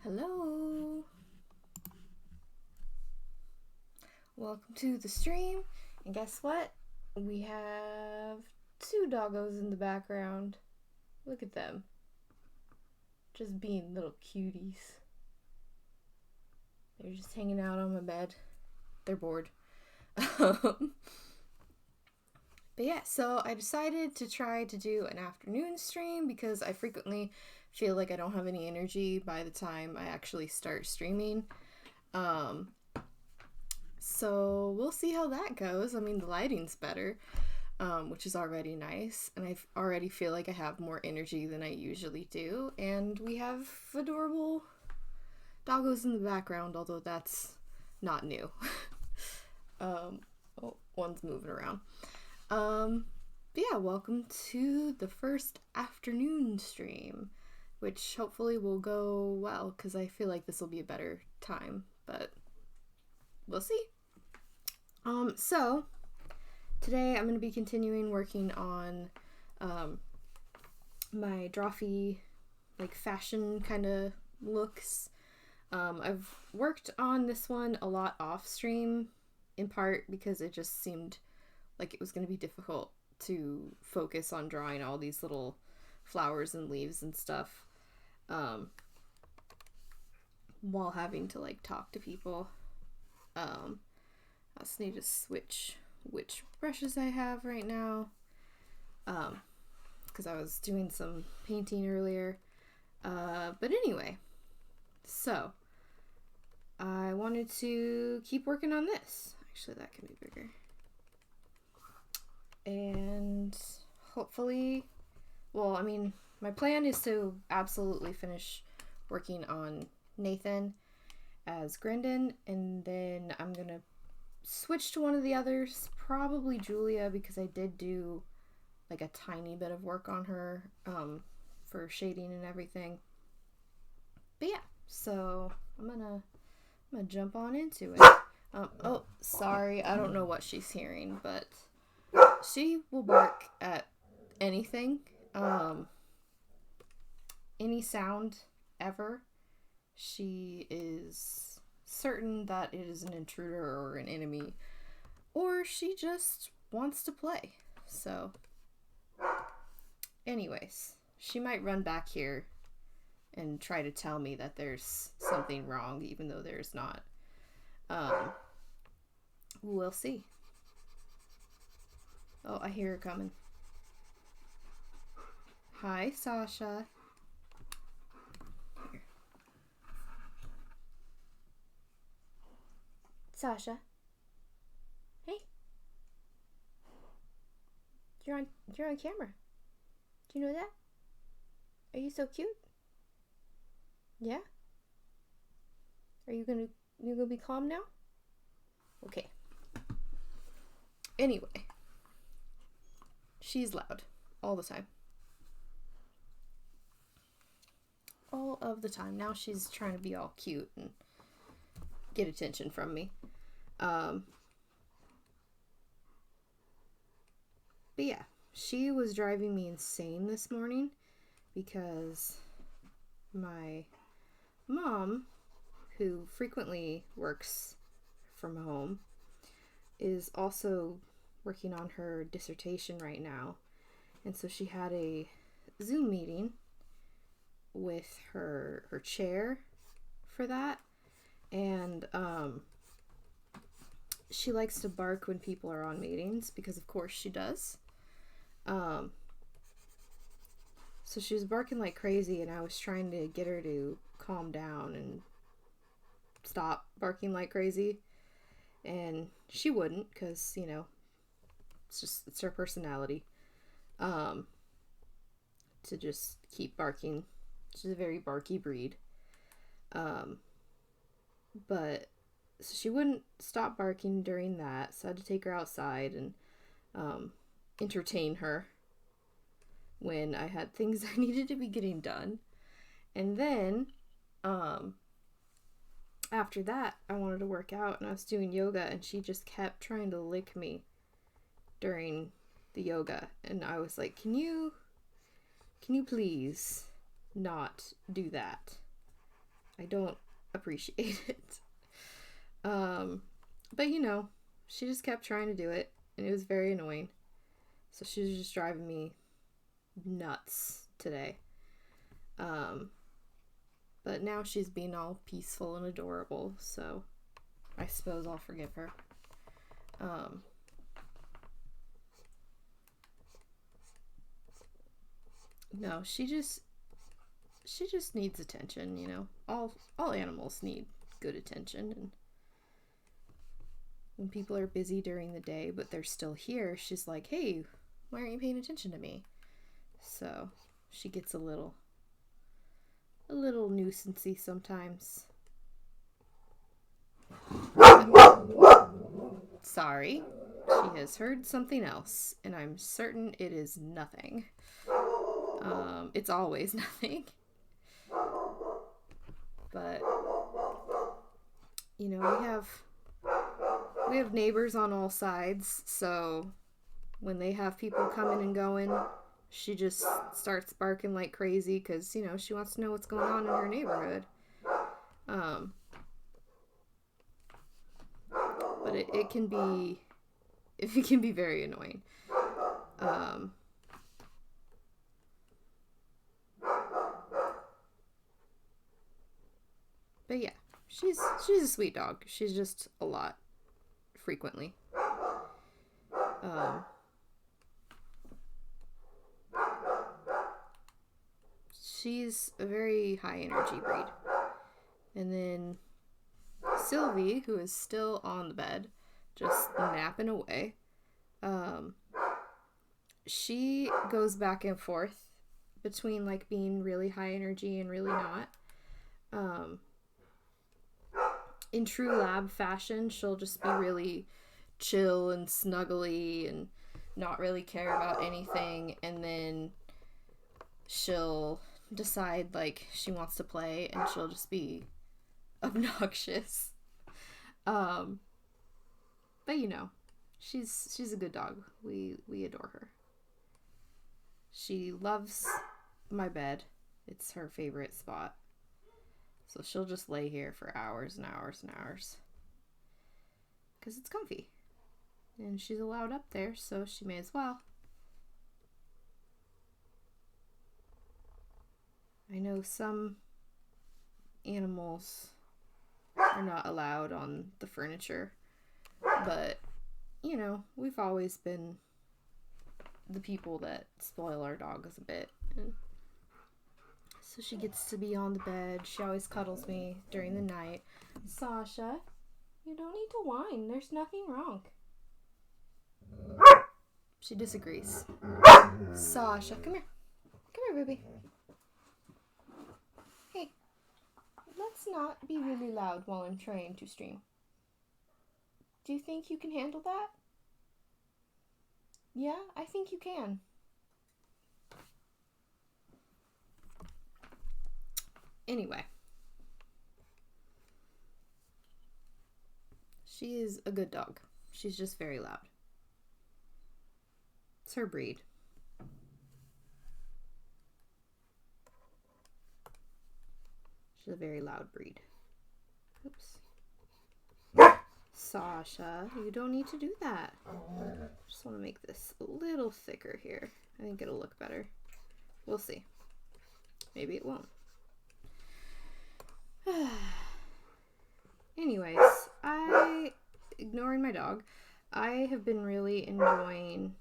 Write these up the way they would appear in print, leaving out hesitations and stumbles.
Hello. Welcome to the stream. And guess what? We have two doggos in the background. Look at them. Just being little cuties. They're just hanging out on my bed. They're bored. But yeah, so I decided to try to do an afternoon stream because I frequently feel like I don't have any energy by the time I actually start streaming. So we'll see how that goes. I mean, the lighting's better, which is already nice, and I already feel like I have more energy than I usually do, and we have adorable doggos in the background, although that's not new. One's moving around. But yeah, welcome to the first afternoon stream, which hopefully will go well, because I feel like this will be a better time, but we'll see. So today I'm going to be continuing working on my Drawfee, like, fashion kind of looks. I've worked on this one a lot off stream, in part because it just seemed like it was going to be difficult to focus on drawing all these little flowers and leaves and stuff while having to, like, talk to people. I just need to switch which brushes I have right now, because I was doing some painting earlier. But anyway, so I wanted to keep working on this. Actually, that can be bigger. And hopefully, well, I mean, my plan is to absolutely finish working on Nathan as Grendan, and then I'm gonna switch to one of the others, probably Julia, because I did do like a tiny bit of work on her for shading and everything. But yeah, so I'm gonna jump on into it. Oh, sorry, I don't know what she's hearing, but she will bark at anything, any sound ever. She is certain that it is an intruder or an enemy, or she just wants to play. So anyways, she might run back here and try to tell me that there's something wrong, even though there's not. We'll see. Oh, I hear her coming. Hi, Sasha. Here. Sasha. Hey. You're on camera. Do you know that? Are you so cute? Yeah? Are you gonna be calm now? Okay. Anyway. She's loud. All the time. All of the time. Now she's trying to be all cute and get attention from me. But yeah, she was driving me insane this morning because my mom, who frequently works from home, is also working on her dissertation right now. And so she had a Zoom meeting with her chair for that. And she likes to bark when people are on meetings, because of course she does. So she was barking like crazy, and I was trying to get her to calm down and stop barking like crazy. And she wouldn't, because, you know, it's her personality. To just keep barking. She's a very barky breed. But so she wouldn't stop barking during that, so I had to take her outside and entertain her when I had things I needed to be getting done. And then after that, I wanted to work out, and I was doing yoga, and she just kept trying to lick me during the yoga, and I was like, can you please not do that? I don't appreciate it. But she just kept trying to do it, and it was very annoying. So she was just driving me nuts today. But now she's being all peaceful and adorable, so I suppose I'll forgive her. No, she just needs attention, All animals need good attention, and when people are busy during the day but they're still here, she's like, "Hey, why aren't you paying attention to me?" So she gets a little nuisancey sometimes. Sorry, she has heard something else, and I'm certain it is nothing. It's always nothing. But we have neighbors on all sides, so when they have people coming and going, she just starts barking like crazy because, she wants to know what's going on in her neighborhood. But it can be very annoying. But yeah, she's a sweet dog. She's just a lot frequently. She's a very high energy breed. And then Sylvie, who is still on the bed, just napping away, she goes back and forth between like being really high energy and really not. In true lab fashion, she'll just be really chill and snuggly and not really care about anything, and then she'll decide like she wants to play and she'll just be obnoxious. But she's a good dog. We adore her. She loves my bed. It's her favorite spot. So she'll just lay here for hours and hours and hours. Because it's comfy. And she's allowed up there, so she may as well. I know some animals are not allowed on the furniture. But, we've always been the people that spoil our dogs a bit. And so she gets to be on the bed. She always cuddles me during the night. Sasha, you don't need to whine. There's nothing wrong. She disagrees. Sasha, come here. Come here, baby. Hey, let's not be really loud while I'm trying to stream. Do you think you can handle that? Yeah, I think you can. Anyway. She is a good dog. She's just very loud. It's her breed. She's a very loud breed. Oops. Sasha, you don't need to do that. Just want to make this a little thicker here. I think it'll look better. We'll see. Maybe it won't. Anyways, ignoring my dog, I have been really enjoying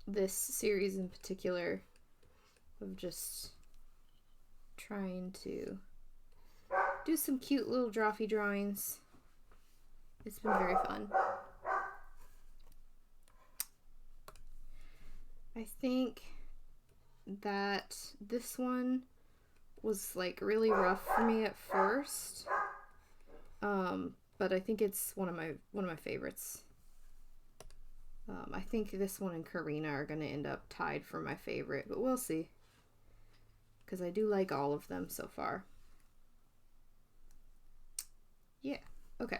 this series in particular of just trying to do some cute little Drawfee drawings. It's been very fun. I think that this one was like really rough for me at first, but I think it's one of my favorites. I think this one and Karina are going to end up tied for my favorite, but we'll see, because I do like all of them so far. Yeah, okay.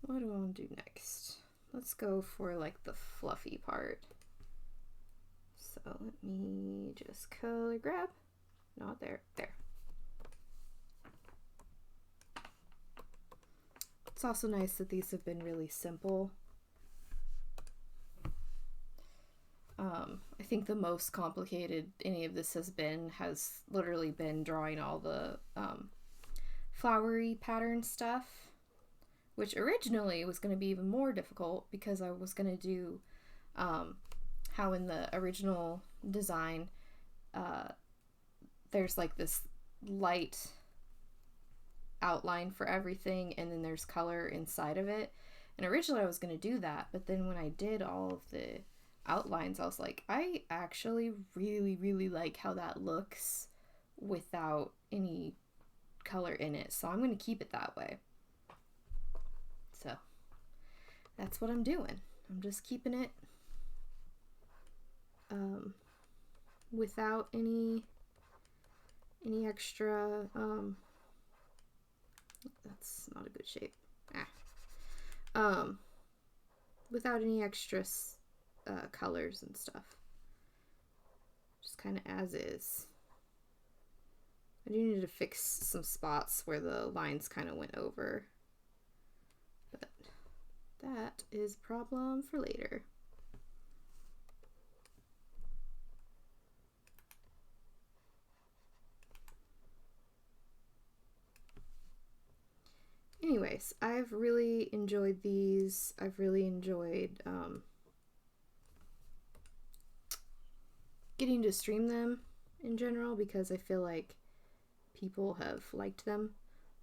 What do I want to do next? Let's go for like the fluffy part. So let me just color grab. Not there. There. It's also nice that these have been really simple. I think the most complicated any of this has literally been drawing all the flowery pattern stuff, which originally was going to be even more difficult because I was going to do how in the original design there's like this light outline for everything and then there's color inside of it, and originally I was going to do that, but then when I did all of the outlines I was like, I actually really like how that looks without any color in it, so I'm going to keep it that way. So that's what I'm doing. I'm just keeping it without any extra that's not a good shape. Without any extra colors and stuff. Just kind of as is. I do need to fix some spots where the lines kind of went over, but that is a problem for later. Anyways, I've really enjoyed these. I've really enjoyed getting to stream them in general because I feel like people have liked them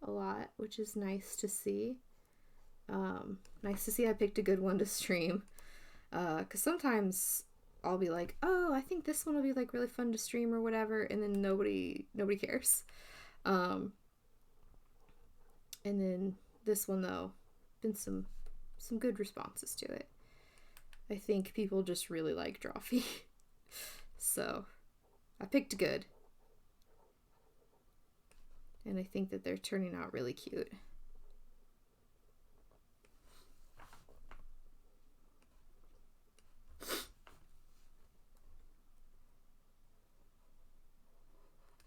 a lot, which is nice to see. Nice to see I picked a good one to stream, because sometimes I'll be like, oh, I think this one will be like really fun to stream or whatever, and then nobody cares. And then this one though, been some good responses to it. I think people just really like Drawfee. So I picked good. And I think that they're turning out really cute.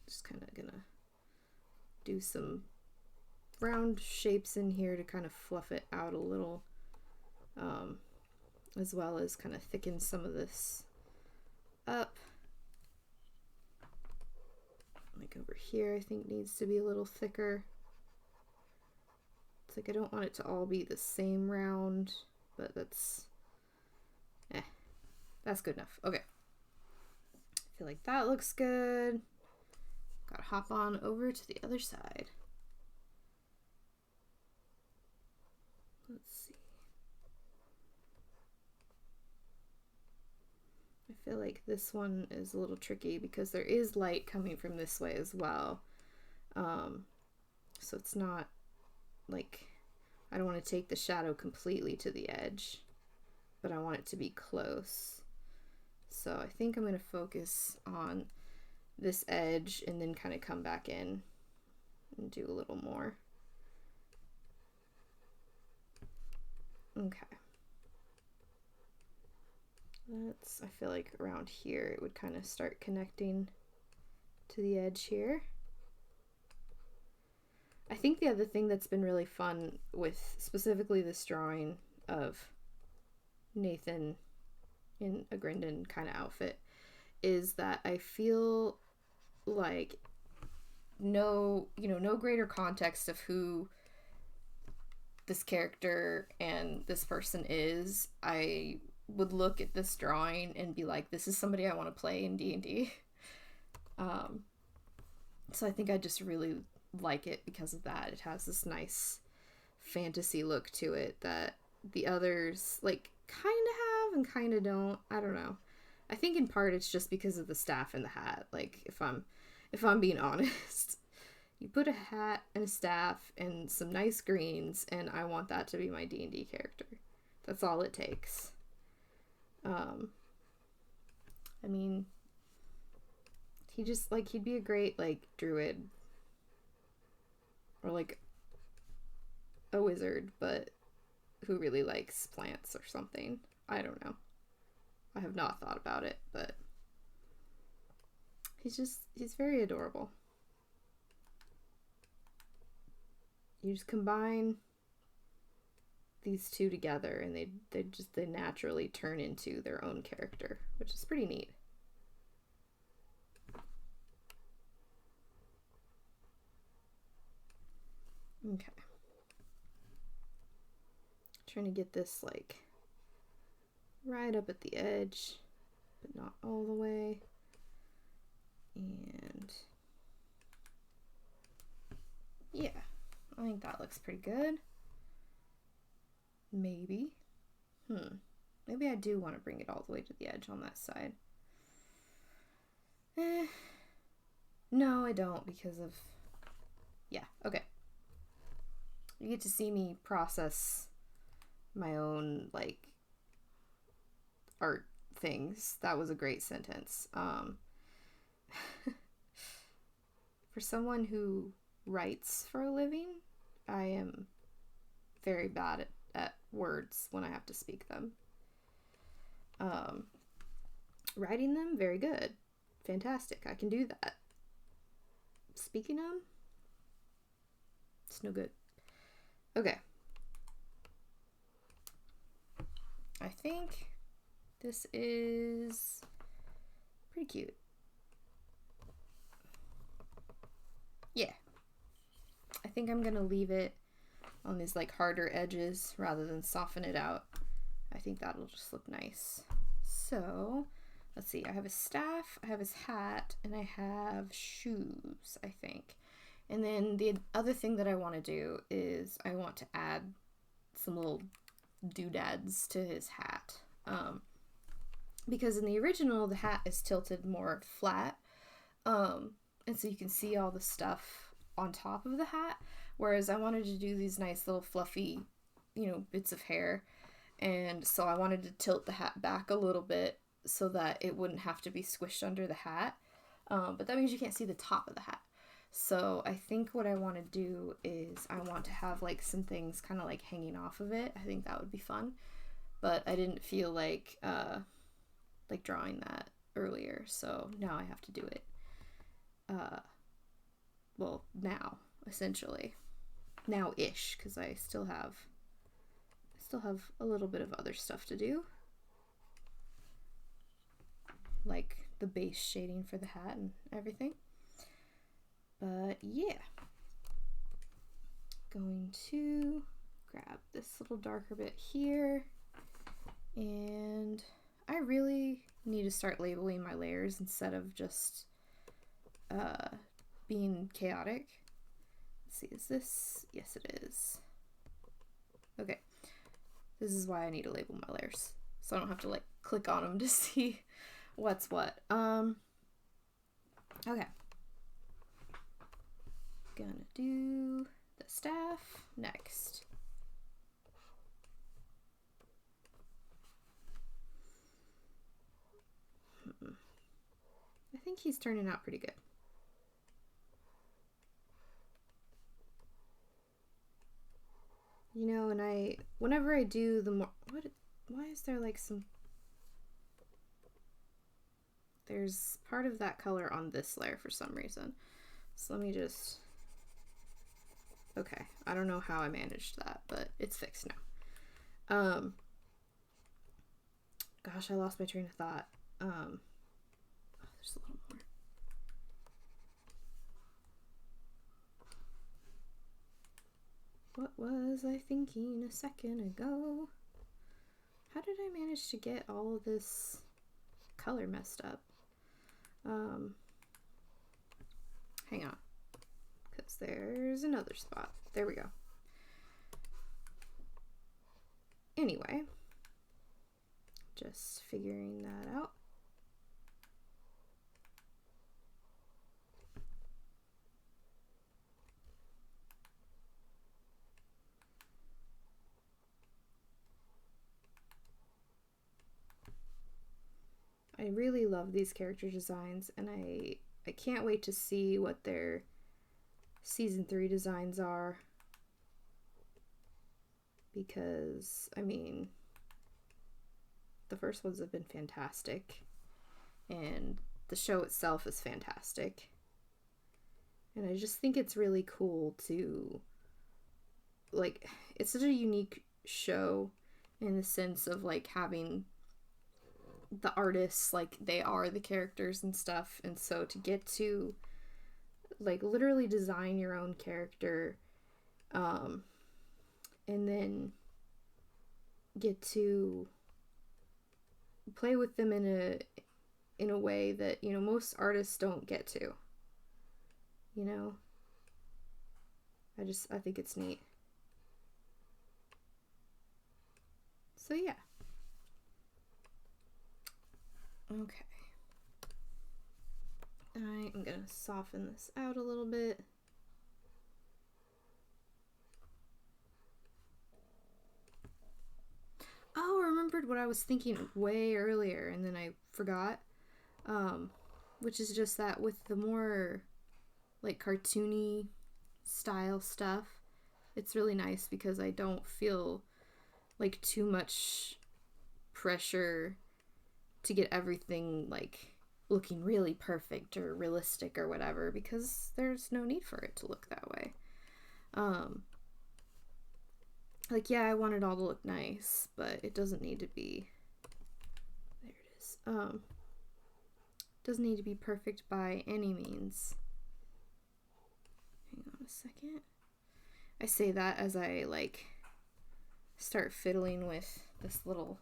Just kind of gonna do some round shapes in here to kind of fluff it out a little, as well as kind of thicken some of this up. Like over here I think needs to be a little thicker. It's like I don't want it to all be the same round, but that's good enough. Okay, I feel like that looks good. Gotta hop on over to the other side. Let's see. I feel like this one is a little tricky because there is light coming from this way as well. So it's not like, I don't want to take the shadow completely to the edge, but I want it to be close. So I think I'm going to focus on this edge and then kind of come back in and do a little more. Okay. I feel like around here it would kind of start connecting to the edge here. I think the other thing that's been really fun with specifically this drawing of Nathan in a Grendan kind of outfit is that I feel like no greater context of who this character and this person is, I would look at this drawing and be like, this is somebody I want to play in D&D. So I think I just really like it because of that. It has this nice fantasy look to it that the others like kind of have and kind of don't. I don't know. I think in part it's just because of the staff and the hat. Like if I'm being honest, you put a hat and a staff and some nice greens and I want that to be my D&D character. That's all it takes. I mean, he'd be a great like druid or like a wizard, but who really likes plants or something. I don't know. I have not thought about it, but He's very adorable. You just combine these two together and they naturally turn into their own character, which is pretty neat. Okay. Trying to get this like right up at the edge, but not all the way. And yeah, I think that looks pretty good. Maybe. Maybe I do want to bring it all the way to the edge on that side. No, I don't, because of... Yeah, okay. You get to see me process my own, like, art things. That was a great sentence. For someone who writes for a living, I am very bad at words when I have to speak them. Writing them, very good. Fantastic. I can do that. Speaking them, it's no good. Okay. I think this is pretty cute. Yeah. I think I'm gonna leave it on these like harder edges rather than soften it out. I think that'll just look nice. So let's see, I have his staff, I have his hat, and I have shoes, I think. And then the other thing that I want to do is I want to add some little doodads to his hat. Because in the original, the hat is tilted more flat. And so you can see all the stuff on top of the hat. Whereas I wanted to do these nice little fluffy, bits of hair. And so I wanted to tilt the hat back a little bit so that it wouldn't have to be squished under the hat. But that means you can't see the top of the hat. So I think what I want to do is I want to have like some things kind of like hanging off of it. I think that would be fun. But I didn't feel like drawing that earlier. So now I have to do it. Well, now, essentially. Now-ish, because I still have a little bit of other stuff to do. Like the base shading for the hat and everything. But yeah. Going to grab this little darker bit here. And I really need to start labeling my layers instead of just being chaotic. Let's see, is this? Yes, it is. Okay. This is why I need to label my layers. So I don't have to like click on them to see what's what. Okay. Gonna do the staff next. I think he's turning out pretty good. And whenever I do the more, why is there like there's part of that color on this layer for some reason. So let me just, okay, I don't know how I managed that, but it's fixed now. Gosh, I lost my train of thought. There's a little more. What was I thinking a second ago? How did I manage to get all of this color messed up? Hang on, because there's another spot. There we go. Anyway, just figuring that out. I really love these character designs, and I can't wait to see what their season 3 designs are, because I mean the first ones have been fantastic, and the show itself is fantastic. And I just think it's really cool to, like, it's such a unique show in the sense of, like, having the artists, like, they are the characters and stuff. And so to get to, like, literally design your own character, and then get to play with them in a way that, you know, most artists don't get to, you know. I think it's neat. So yeah. Okay. I am gonna soften this out a little bit. Oh, I remembered what I was thinking way earlier and then I forgot. Which is just that with the more, like, cartoony style stuff, it's really nice because I don't feel like too much pressure to get everything, like, looking really perfect or realistic or whatever, because there's no need for it to look that way. Like, yeah, I want it all to look nice, but it doesn't need to be, there it is, doesn't need to be perfect by any means. Hang on a second. I say that as I, like, start fiddling with this little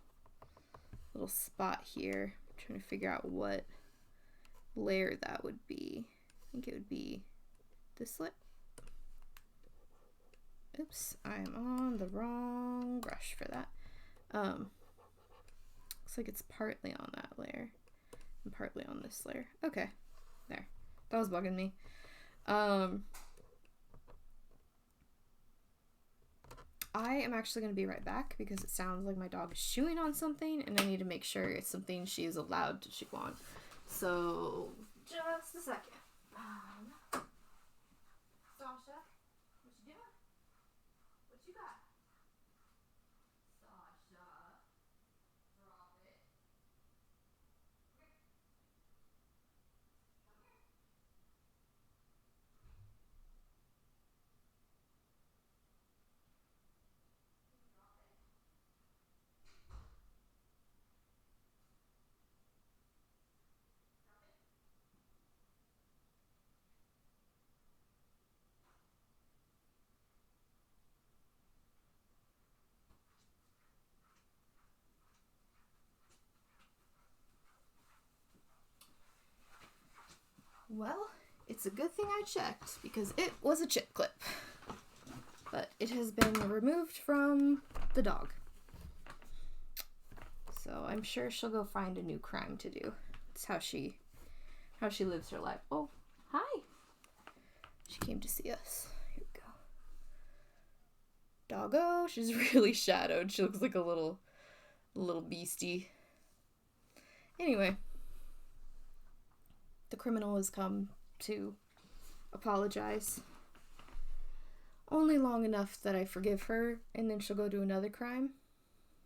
spot here, I'm trying to figure out what layer that would be. I think it would be this layer. Oops, I am on the wrong brush for that. Looks like it's partly on that layer and partly on this layer. Okay, there. That was bugging me. I am actually going to be right back because it sounds like my dog is chewing on something and I need to make sure it's something she is allowed to chew on. So, just a second. Sasha, what you doing? What you got? Sasha, drop it. Well, it's a good thing I checked because it was a chip clip. But it has been removed from the dog. So I'm sure she'll go find a new crime to do. It's how she lives her life. Oh, hi. She came to see us. Here we go. Doggo. She's really shadowed. She looks like a little beastie. Anyway. The criminal has come to apologize. Only long enough that I forgive her, and then she'll go do another crime.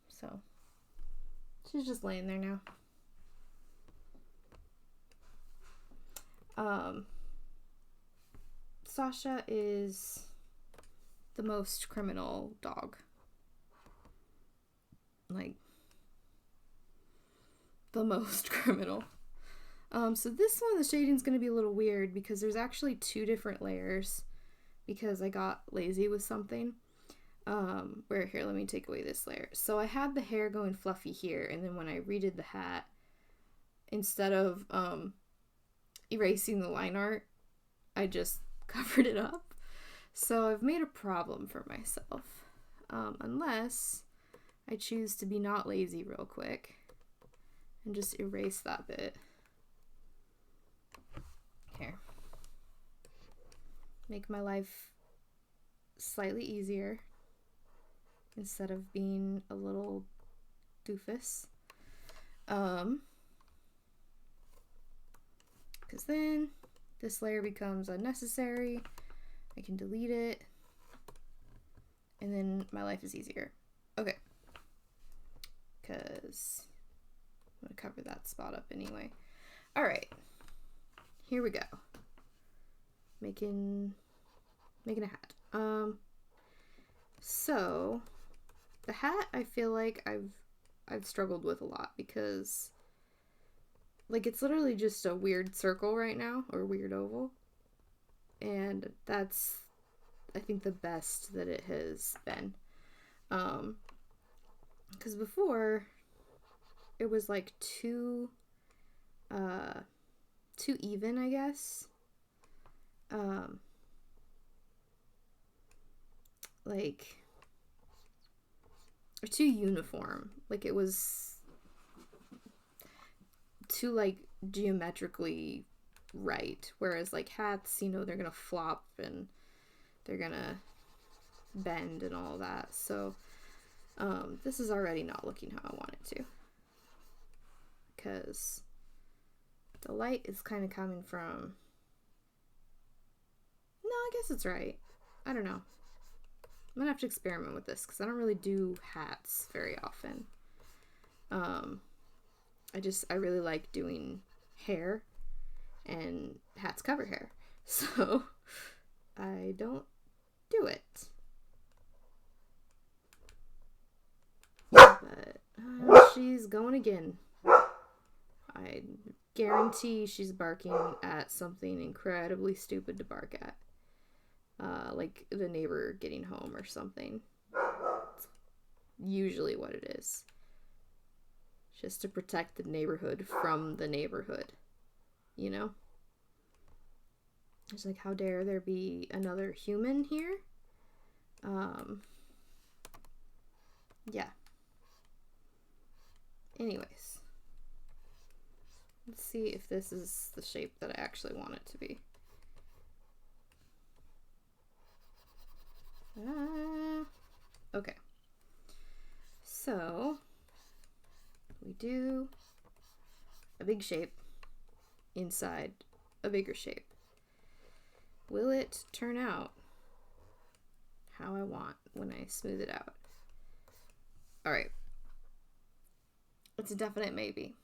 So, she's just laying there now. Sasha is the most criminal dog. Like, the most criminal. So this one, the shading's going to be a little weird because there's actually two different layers because I got lazy with something. Here, let me take away this layer. So I had the hair going fluffy here, and then when I redid the hat, instead of erasing the line art, I just covered it up. So I've made a problem for myself. Unless I choose to be not lazy real quick and just erase that bit. Here. Make my life slightly easier instead of being a little doofus. Because then this layer becomes unnecessary. I can delete it. And then my life is easier. Okay. Because I'm going to cover that spot up anyway. Alright. here we go. Making a hat. So the hat I feel like I've struggled with a lot because like it's literally just a weird circle right now, or weird oval. And that's I think the best that it has been. Because before it was like too even, I guess. Like, or too uniform. Like it was too like geometrically right. Whereas like hats, you know, they're gonna flop and they're gonna bend and all that. So this is already not looking how I want it to. Because the light is kind of coming from... No, I guess it's right. I don't know. I'm gonna have to experiment with this because I don't really do hats very often. I really like doing hair, and hats cover hair. So I don't do it. But she's going again. I guarantee she's barking at something incredibly stupid to bark at. Like the neighbor getting home or something. It's usually what it is. Just to protect the neighborhood from the neighborhood. You know? It's like, how dare there be another human here? Yeah. Anyways. Let's see if this is the shape that I actually want it to be. Okay. So, we do a big shape inside a bigger shape. Will it turn out how I want when I smooth it out? Alright. It's a definite maybe.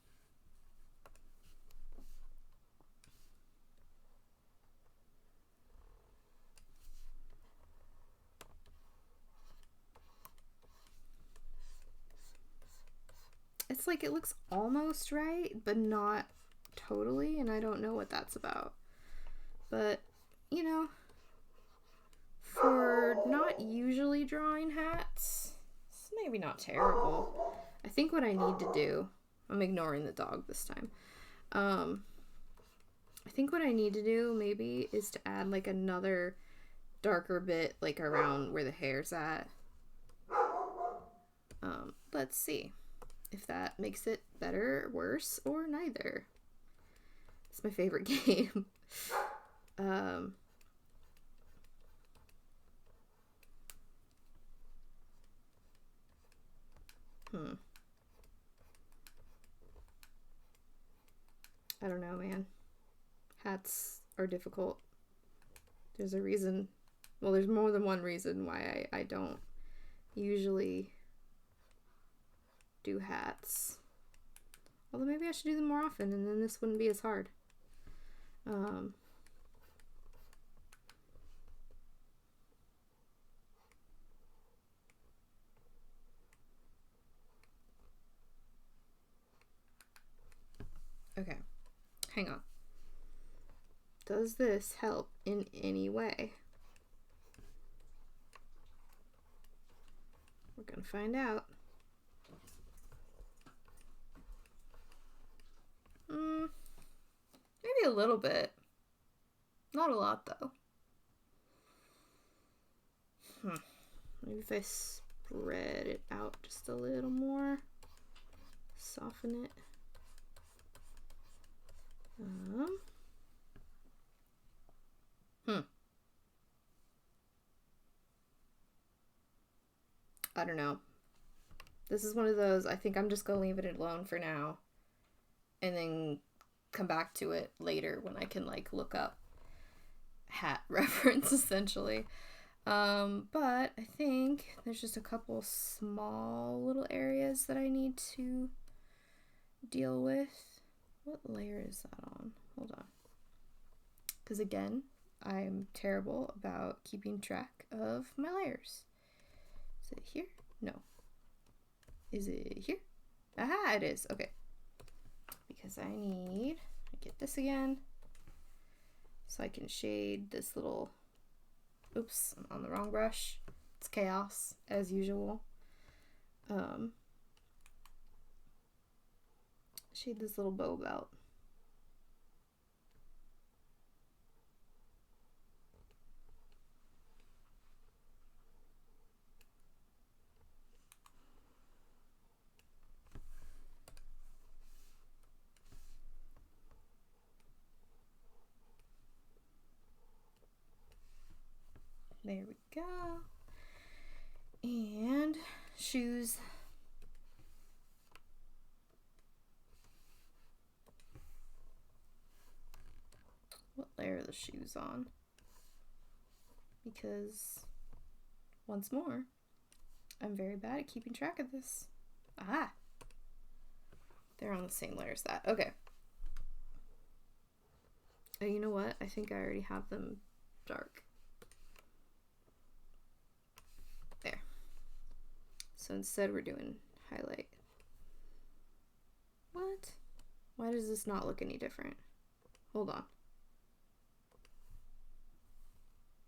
It's like it looks almost right, but not totally, and I don't know what that's about. But, you know, for not usually drawing hats, it's maybe not terrible. I think what I need to do, I'm ignoring the dog this time. I think what I need to do maybe is to add like another darker bit like around where the hair's at. Let's see if that makes it better, worse, or neither. It's my favorite game. I don't know, man. Hats are difficult. There's a reason. Well, there's more than one reason why I don't usually do hats. Although maybe I should do them more often and then this wouldn't be as hard. Okay, hang on. Does this help in any way? We're gonna find out. Maybe a little bit. Not a lot, though. Maybe if I spread it out just a little more. Soften it. I don't know. This is one of those, I think I'm just gonna leave it alone for now. And then come back to it later when I can like look up hat reference essentially. But I think there's just a couple small little areas that I need to deal with. What layer is that on? Hold on. because again, I'm terrible about keeping track of my layers. Is it here? No. Is it here? Aha, it is. Okay. Because I need to get this again so I can shade this little, oops, I'm on the wrong brush. It's chaos as usual. Shade this little bow belt. There we go. And shoes. What layer are the shoes on? Because, once more, I'm very bad at keeping track of this. Ah! They're on the same layer as that. Okay. And you know what? I think I already have them dark. There. So instead we're doing highlight. What? Why does this not look any different? Hold on.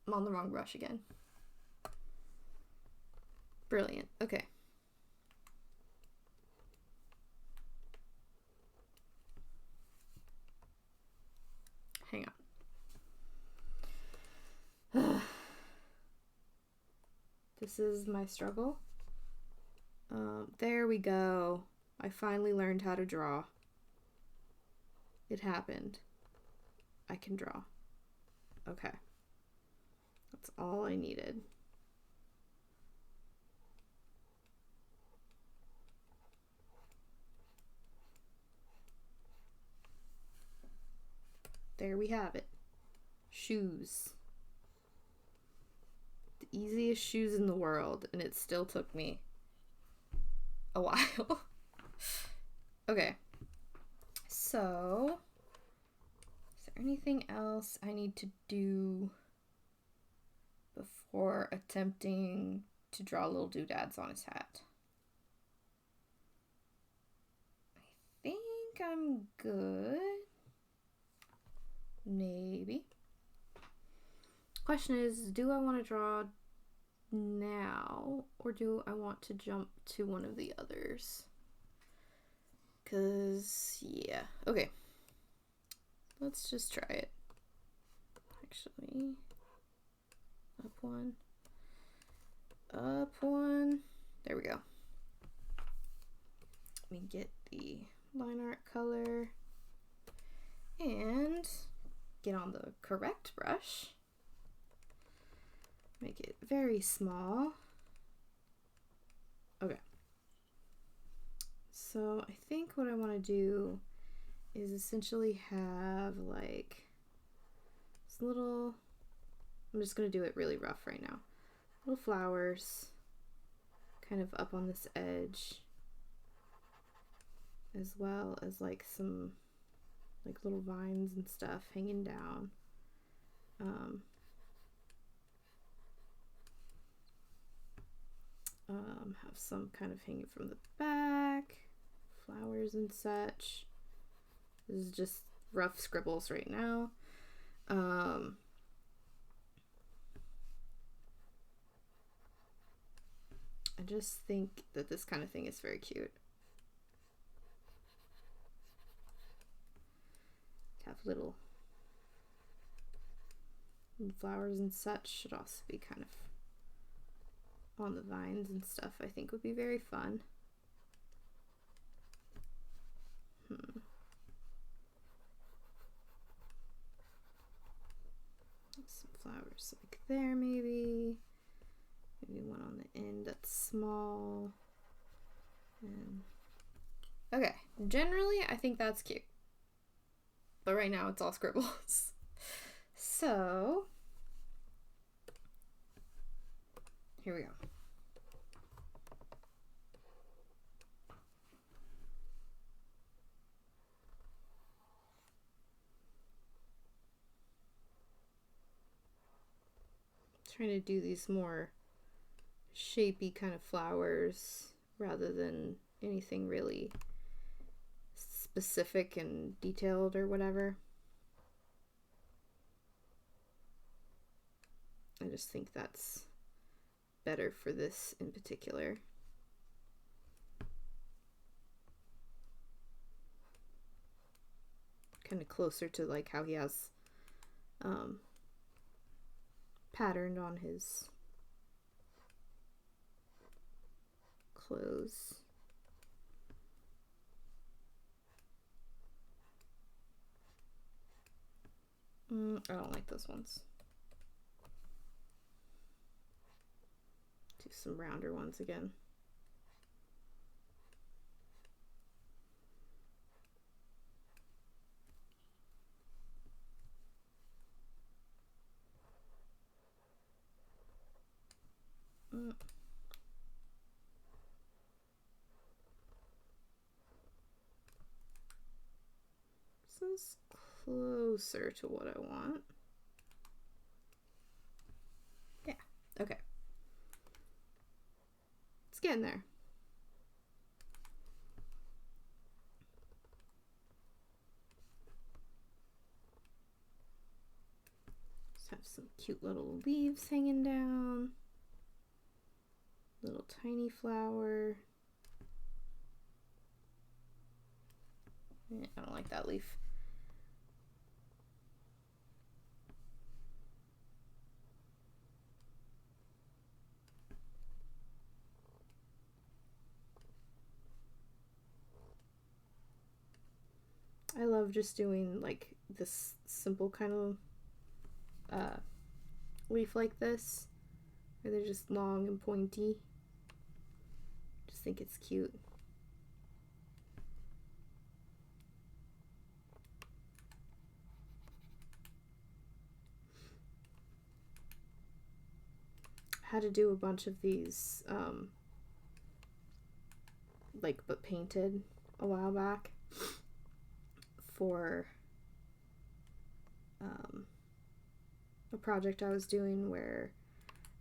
I'm on the wrong brush again. Brilliant. Okay. Hang on. This is my struggle. There we go. I finally learned how to draw. It happened. I can draw. Okay. That's all I needed. There we have it. Shoes. The easiest shoes in the world, and it still took me a while. Okay. So, is there anything else I need to do before attempting to draw little doodads on his hat? I think I'm good. Maybe. Question is, do I want to draw now or do I want to jump to one of the others? Because, yeah. Okay. Let's just try it. Actually, up one. Up one. There we go. Let me get the line art color and get on the correct brush. Make it very small. Okay. So I think what I want to do is essentially have like this little, I'm just going to do it really rough right now. Little flowers kind of up on this edge, as well as like some like little vines and stuff hanging down. Have some kind of hanging from the back, flowers and such. This is just rough scribbles right now. I just think that this kind of thing is very cute. To have little flowers and such should also be kind of on the vines and stuff. I think would be very fun. Some flowers like there, maybe one on the end that's small. And okay, generally I think that's cute, but right now it's all scribbles. So here we go. trying to do these more shapey kind of flowers rather than anything really specific and detailed or whatever. I just think that's better for this in particular. Kind of closer to like how he has patterned on his clothes. I don't like those ones. Do some rounder ones again. This is closer to what I want. Yeah, okay. It's getting there. Just have some cute little leaves hanging down. Little tiny flower. I don't like that leaf. I love just doing like this simple kind of leaf like this, where they're just long and pointy. Just think it's cute. I had to do a bunch of these like but painted a while back for a project I was doing where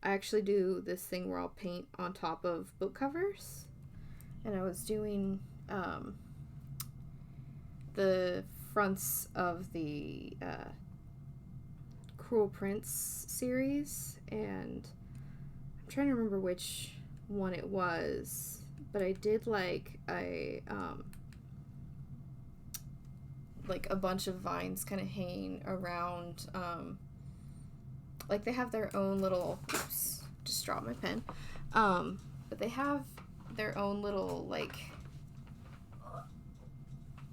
I actually do this thing where I'll paint on top of book covers, and I was doing the fronts of the Cruel Prince series, and I'm trying to remember which one it was, but I did like a bunch of vines kind of hanging around. Like they have their own little, oops, just dropped my pen. But they have their own little like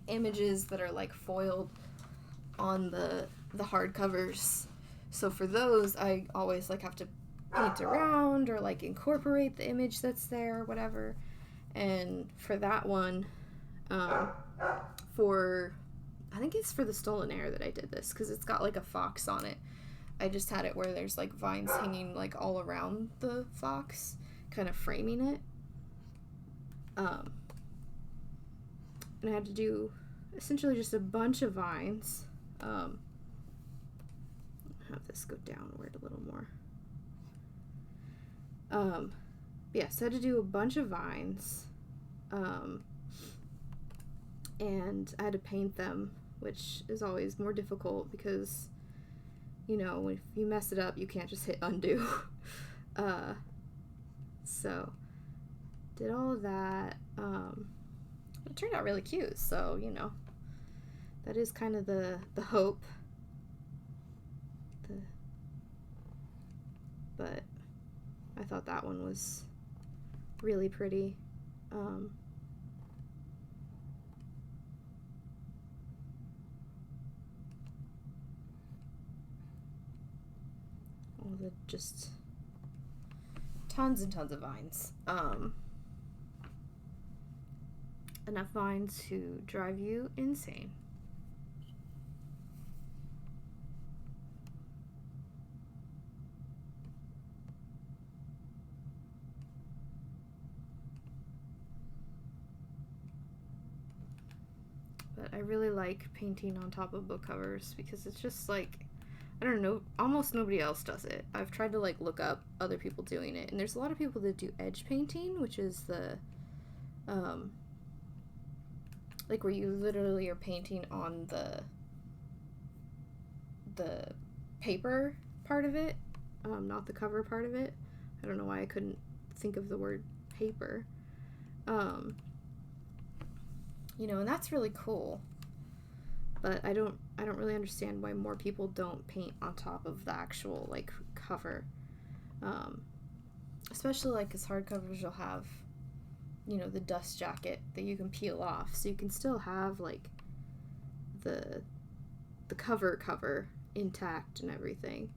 images that are like foiled on the hardcovers. So for those, I always like have to paint around or like incorporate the image that's there or whatever. And for that one, I think it's for the Stolen Heir that I did this, because it's got like a fox on it. I just had it where there's like vines hanging like all around the fox, kind of framing it. And I had to do essentially just a bunch of vines. Have this go downward a little more. Yeah, so I had to do a bunch of vines. And I had to paint them, which is always more difficult because, you know, if you mess it up, you can't just hit undo. So did all of that. It turned out really cute, so, you know, that is kind of the hope. But I thought that one was really pretty. All the just tons and tons of vines. Enough vines to drive you insane. But I really like painting on top of book covers because it's just like I don't know, almost nobody else does it. I've tried to like look up other people doing it, and there's a lot of people that do edge painting, which is the like where you literally are painting on the paper part of it, not the cover part of it. I don't know why I couldn't think of the word paper. You know, and that's really cool. But I don't really understand why more people don't paint on top of the actual like cover. Especially like as hardcovers, you'll have, you know, the dust jacket that you can peel off, so you can still have like the cover intact and everything.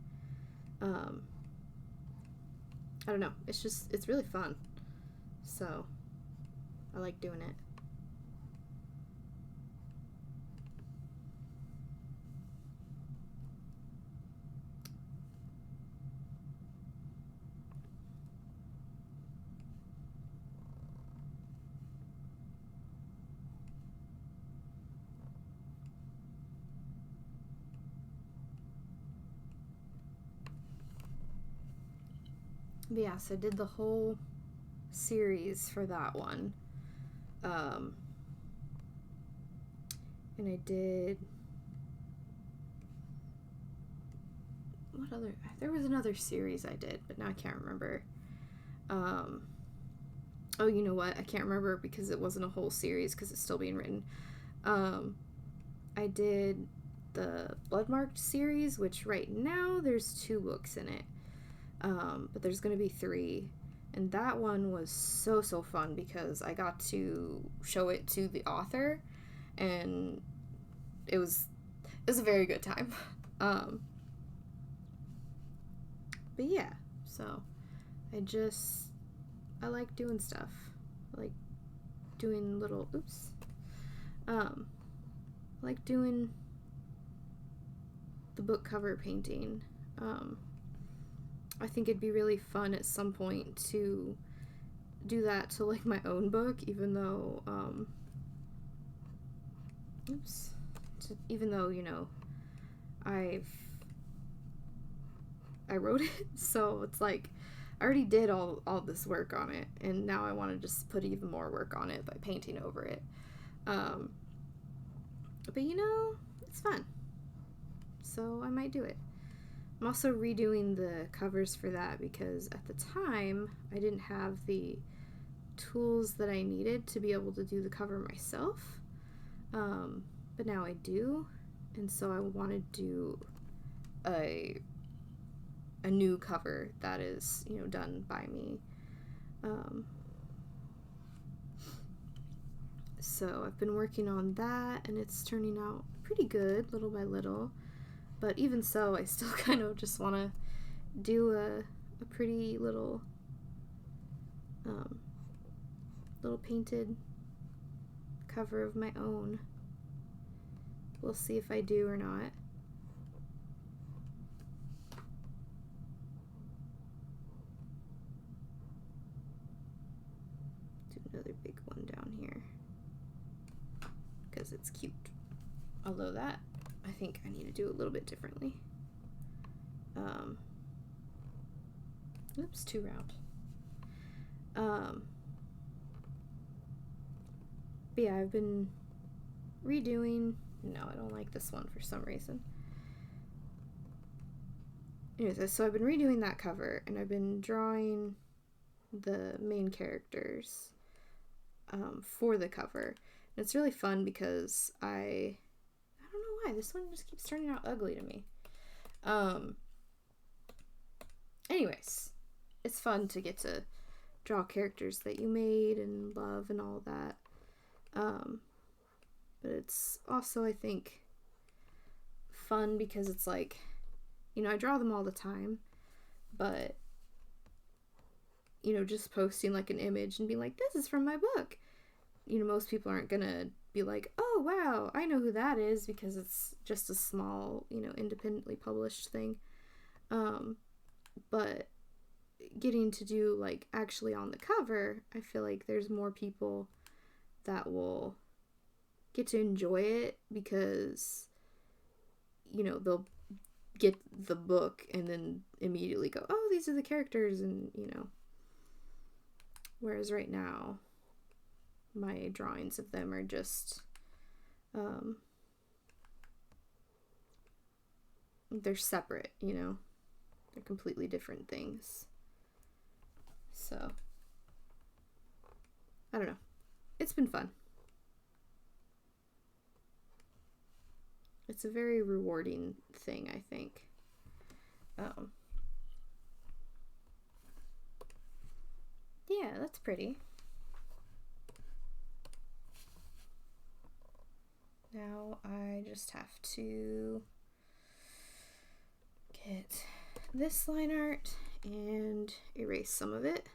I don't know. It's really fun. So I like doing it. But yeah, so I did the whole series for that one. And I did... What other... There was another series I did, but now I can't remember. Oh, you know what? I can't remember because it wasn't a whole series because it's still being written. I did the Bloodmarked series, which right now there's 2 books in it. But there's going to be 3. And that one was so fun because I got to show it to the author, and it was a very good time. But yeah, so I like doing stuff. I like doing little, I like doing the book cover painting. I think it'd be really fun at some point to do that to like my own book, even though, even though, you know, I wrote it, so it's like I already did all this work on it, and now I want to just put even more work on it by painting over it. But you know, it's fun, so I might do it. I'm also redoing the covers for that because at the time I didn't have the tools that I needed to be able to do the cover myself, but now I do, and so I want to do a new cover that is, you know, done by me. So I've been working on that, and it's turning out pretty good little by little. But even so, I still kind of just want to do a pretty little painted cover of my own. We'll see if I do or not. Do another big one down here because it's cute. Although that, I think I need to do a little bit differently. Oops, too round. But yeah, I've been redoing. No, I don't like this one for some reason. Anyways, so I've been redoing that cover, and I've been drawing the main characters for the cover. And it's really fun because I don't know why this one just keeps turning out ugly to me. Anyways, it's fun to get to draw characters that you made and love and all that. But it's also, I think, fun because it's like, you know, I draw them all the time, but, you know, just posting like an image and being like, this is from my book. You know, most people aren't gonna be like, oh wow, I know who that is, because it's just a small, you know, independently published thing. But getting to do like actually on the cover, I feel like there's more people that will get to enjoy it because, you know, get the book and then immediately go, oh, these are the characters, and whereas right now my drawings of them are just they're separate, they're completely different things. So I don't know, it's been fun. It's a very rewarding thing, I think. Yeah, that's pretty. Now I just have to get this line art and erase some of it.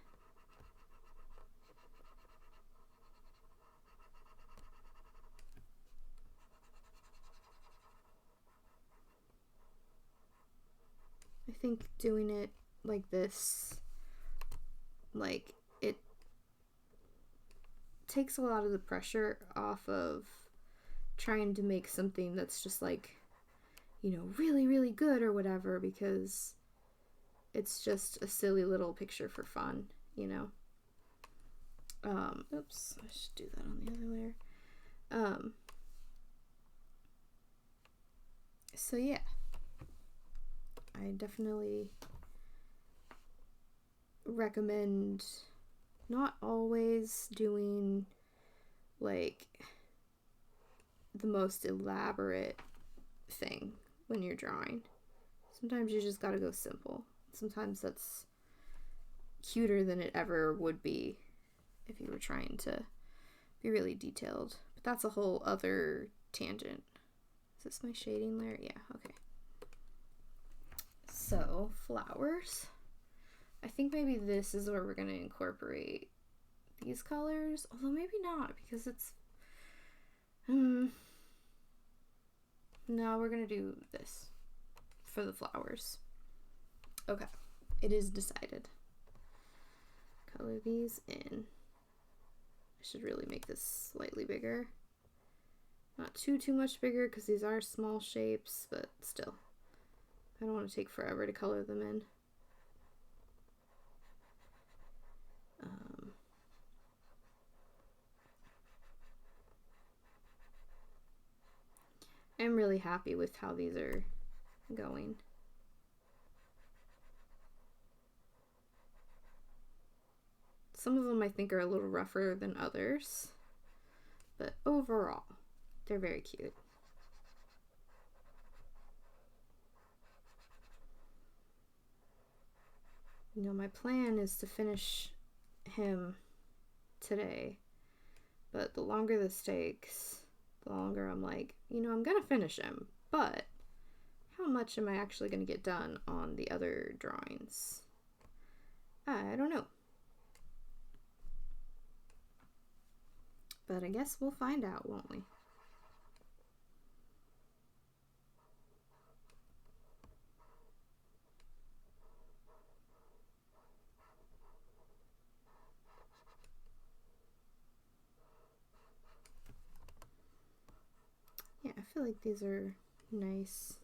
I think doing it like this, like, it takes a lot of the pressure off of trying to make something that's just like, really, really good or whatever, because it's just a silly little picture for fun, Oops, I should do that on the other layer. So yeah, I definitely recommend not always doing like the most elaborate thing when you're drawing. Sometimes you just gotta go simple. Sometimes that's cuter than it ever would be if you were trying to be really detailed. But that's a whole other tangent. Is this my shading layer? Yeah, okay. So, flowers. I think maybe this is where we're going to incorporate these colors. Although maybe not, because it's... No, we're going to do this for the flowers. Okay, it is decided. Color these in. I should really make this slightly bigger. Not too much bigger, because these are small shapes, but still. I don't want to take forever to color them in. I'm really happy with how these are going. Some of them I think are a little rougher than others, but overall, they're very cute. My plan is to finish him today, but the longer this takes, the longer I'm like, I'm gonna finish him, but how much am I actually gonna get done on the other drawings? I don't know. But I guess we'll find out, won't we? Yeah, I feel like these are nice.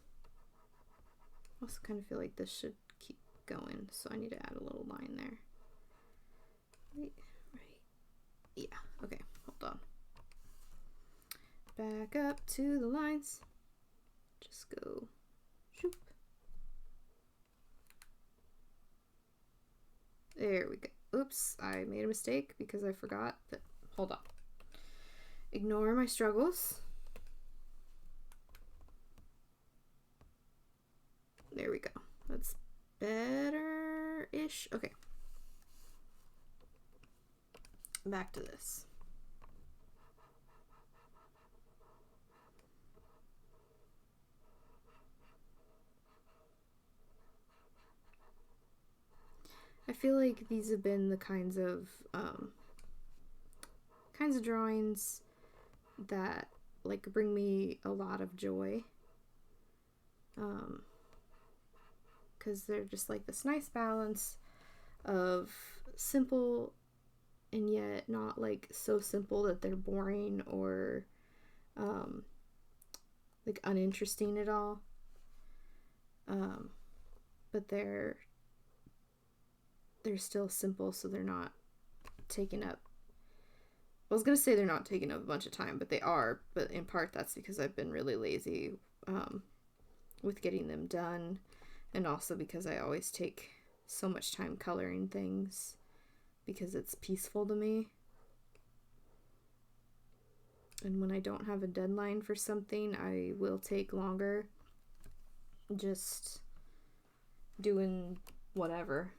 I also kind of feel like this should keep going, so I need to add a little line there. Right. Yeah, okay, hold on. Back up to the lines. Just go shoop. There we go. Oops, I made a mistake because I forgot that. Hold on. Ignore my struggles. There we go. That's better-ish. Okay. Back to this. I feel like these have been the kinds of drawings that like bring me a lot of joy. Because they're just like this nice balance of simple and yet not like so simple that they're boring or like uninteresting at all. but they're still simple, so they're not taking up. I was gonna say they're not taking up a bunch of time, but they are. But in part, that's because I've been really lazy with getting them done, and also because I always take so much time coloring things because it's peaceful to me. And when I don't have a deadline for something, I will take longer just doing whatever.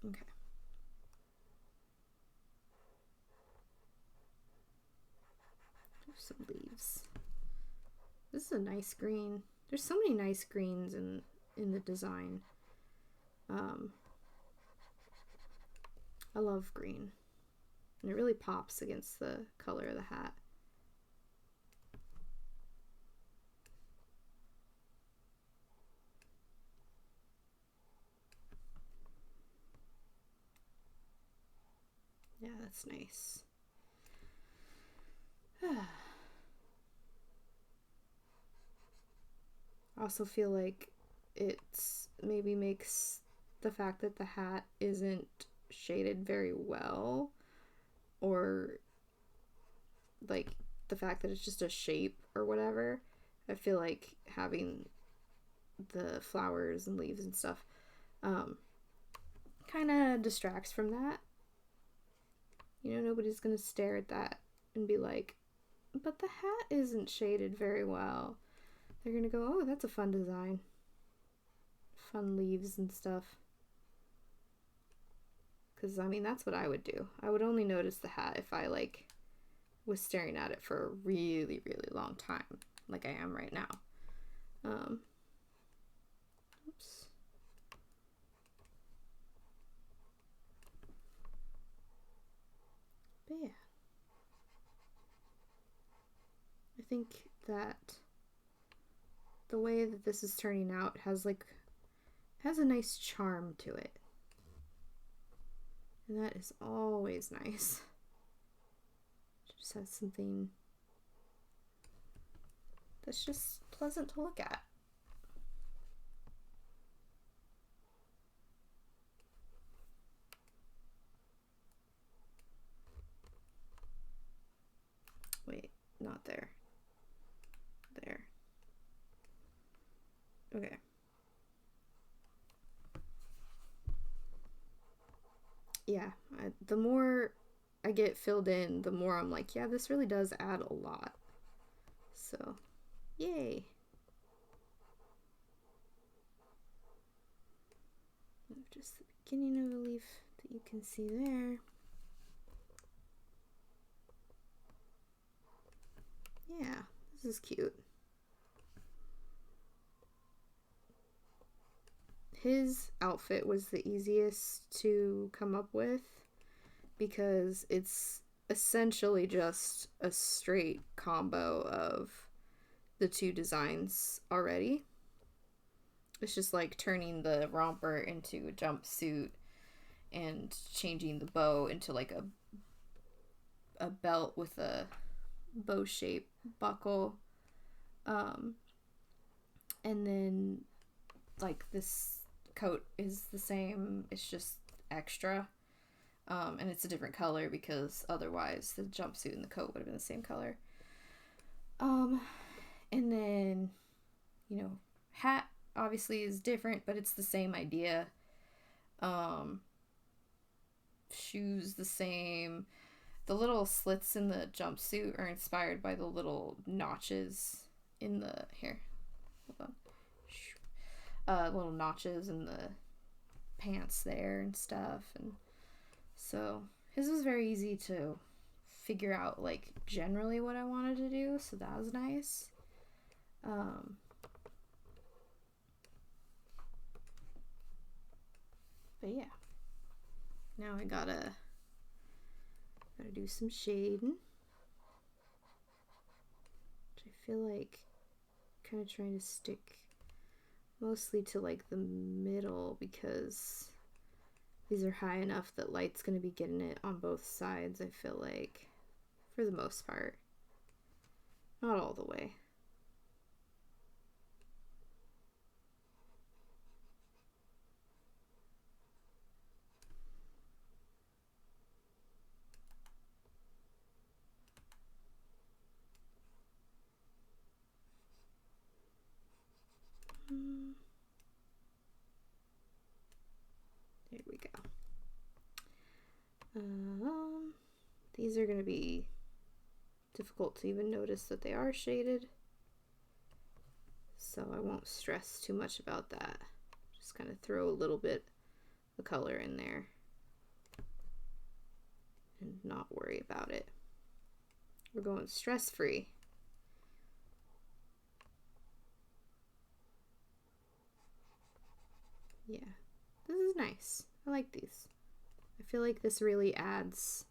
Okay. There's some leaves. This is a nice green. There's so many nice greens in the design. I love green. And it really pops against the color of the hat. Yeah, that's nice. I also feel like it's maybe makes the fact that the hat isn't shaded very well, or like the fact that it's just a shape or whatever. I feel like having the flowers and leaves and stuff kind of distracts from that. You know, nobody's gonna stare at that and be like, but the hat isn't shaded very well. They're gonna go, oh, that's a fun design. Fun leaves and stuff. Because, I mean, that's what I would do. I would only notice the hat if I, like, was staring at it for a really, really long time. Like I am right now. Oops. But yeah. I think that the way that this is turning out has a nice charm to it. And that is always nice. It just has something that's just pleasant to look at. Wait, not there. There. Okay. Yeah, the more I get filled in, the more I'm like, yeah, this really does add a lot. So, yay. Just the beginning of a leaf that you can see there. Yeah, this is cute. His outfit was the easiest to come up with because it's essentially just a straight combo of the two designs already. It's just like turning the romper into a jumpsuit and changing the bow into like a belt with a bow shape buckle. And then like this coat is the same, it's just extra. And it's a different color because otherwise the jumpsuit and the coat would have been the same color. And then, you know, hat obviously is different, but it's the same idea. Shoes the same. The little slits in the jumpsuit are inspired by the little notches in the here. Hold on. Little notches in the pants there and stuff, and so his was very easy to figure out like generally what I wanted to do, so that was nice. But yeah, now I gotta do some shading, which I feel like kind of trying to stick mostly to like the middle because these are high enough that light's going to be getting it on both sides, I feel like, for the most part. Not all the way. There we go. These are going to be difficult to even notice that they are shaded, so I won't stress too much about that. Just kind of throw a little bit of color in there and not worry about it. We're going stress-free. Yeah, this is nice. I like these. I feel like this really adds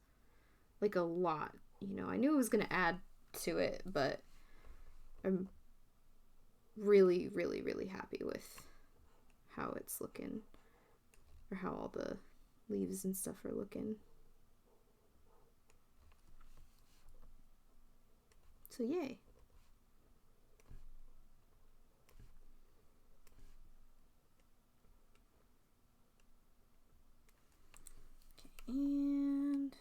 like a lot. You know, I knew it was going to add to it, but I'm really, really, really happy with how it's looking, or how all the leaves and stuff are looking. So yay. Okay, and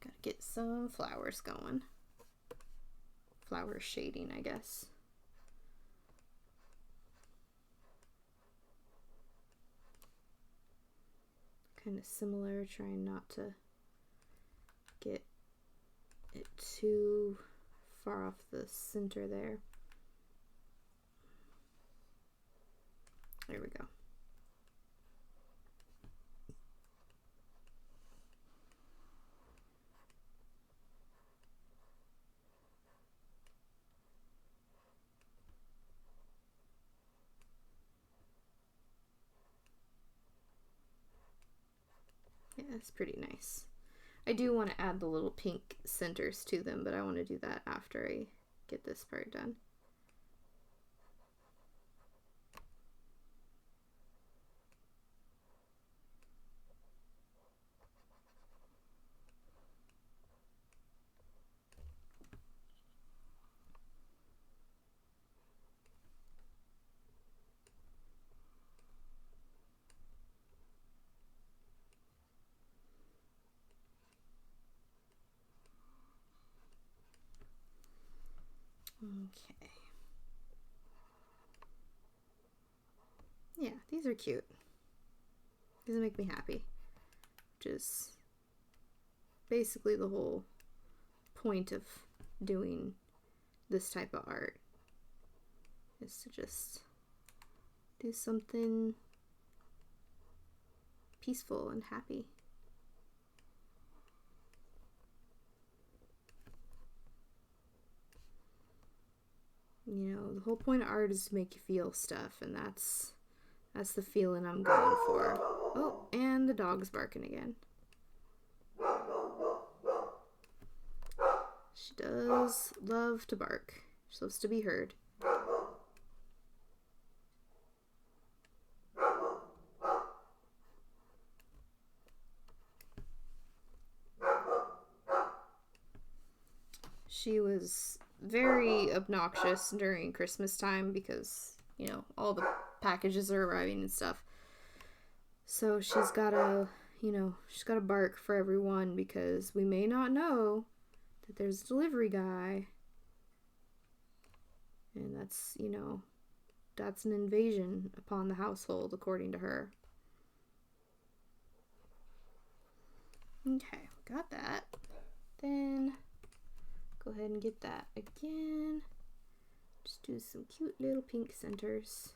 gotta get some flowers going. Flower shading, I guess. Kind of similar, trying not to get it too far off the center there. There we go. Yeah, that's pretty nice. I do want to add the little pink centers to them, but I want to do that after I get this part done. Okay. Yeah, these are cute. These make me happy, which is basically the whole point of doing this type of art, is to just do something peaceful and happy. You know, the whole point of art is to make you feel stuff, and that's the feeling I'm going for. Oh, and the dog's barking again. She does love to bark. She loves to be heard. She was very obnoxious during Christmas time because, you know, all the packages are arriving and stuff. So she's gotta, you know, she's gotta bark for everyone because we may not know that there's a delivery guy. And that's, you know, that's an invasion upon the household, according to her. Okay, got that. Then go ahead and get that again. Just do some cute little pink centers.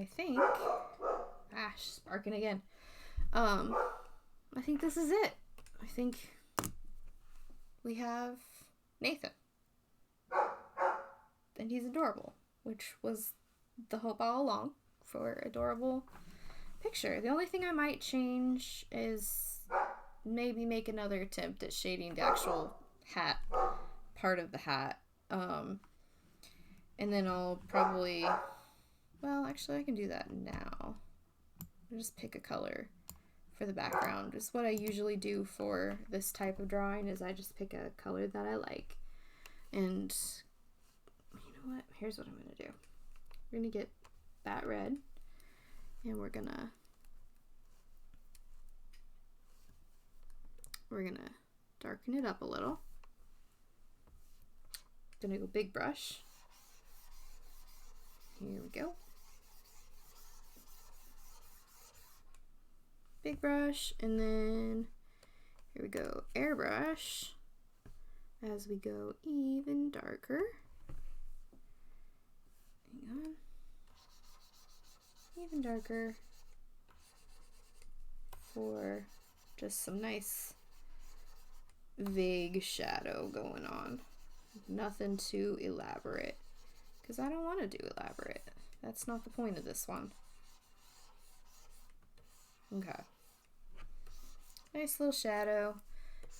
I think, she's barking again. I think this is it. I think we have Nathan. And he's adorable, which was the hope all along for adorable picture. The only thing I might change is maybe make another attempt at shading the actual hat, part of the hat. And then I'll probably, well, actually I can do that now. I'll just pick a color for the background. Is what I usually do for this type of drawing, is I just pick a color that I like. And you know what? Here's what I'm going to do. We're going to get that red, and we're going to darken it up a little. Gonna go big brush. Here we go. Big brush, and then here we go, airbrush as we go even darker. Hang on. Even darker for just some nice vague shadow going on. Nothing too elaborate, because I don't want to do elaborate. That's not the point of this one. Okay. Nice little shadow.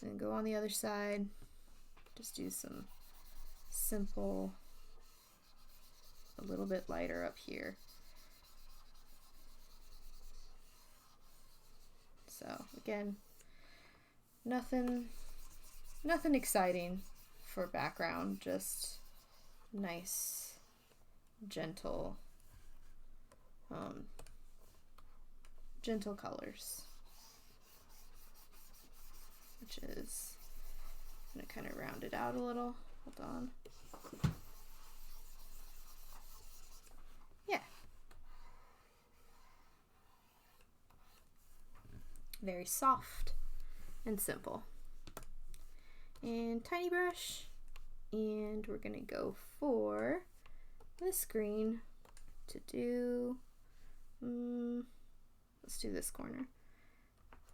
And go on the other side. Just do some simple, a little bit lighter up here. So again, nothing exciting for background, just nice, gentle colors, which is, I'm gonna kind of round it out a little. Hold on. Yeah. Very soft and simple. And tiny brush, and we're gonna go for this green to do, let's do this corner.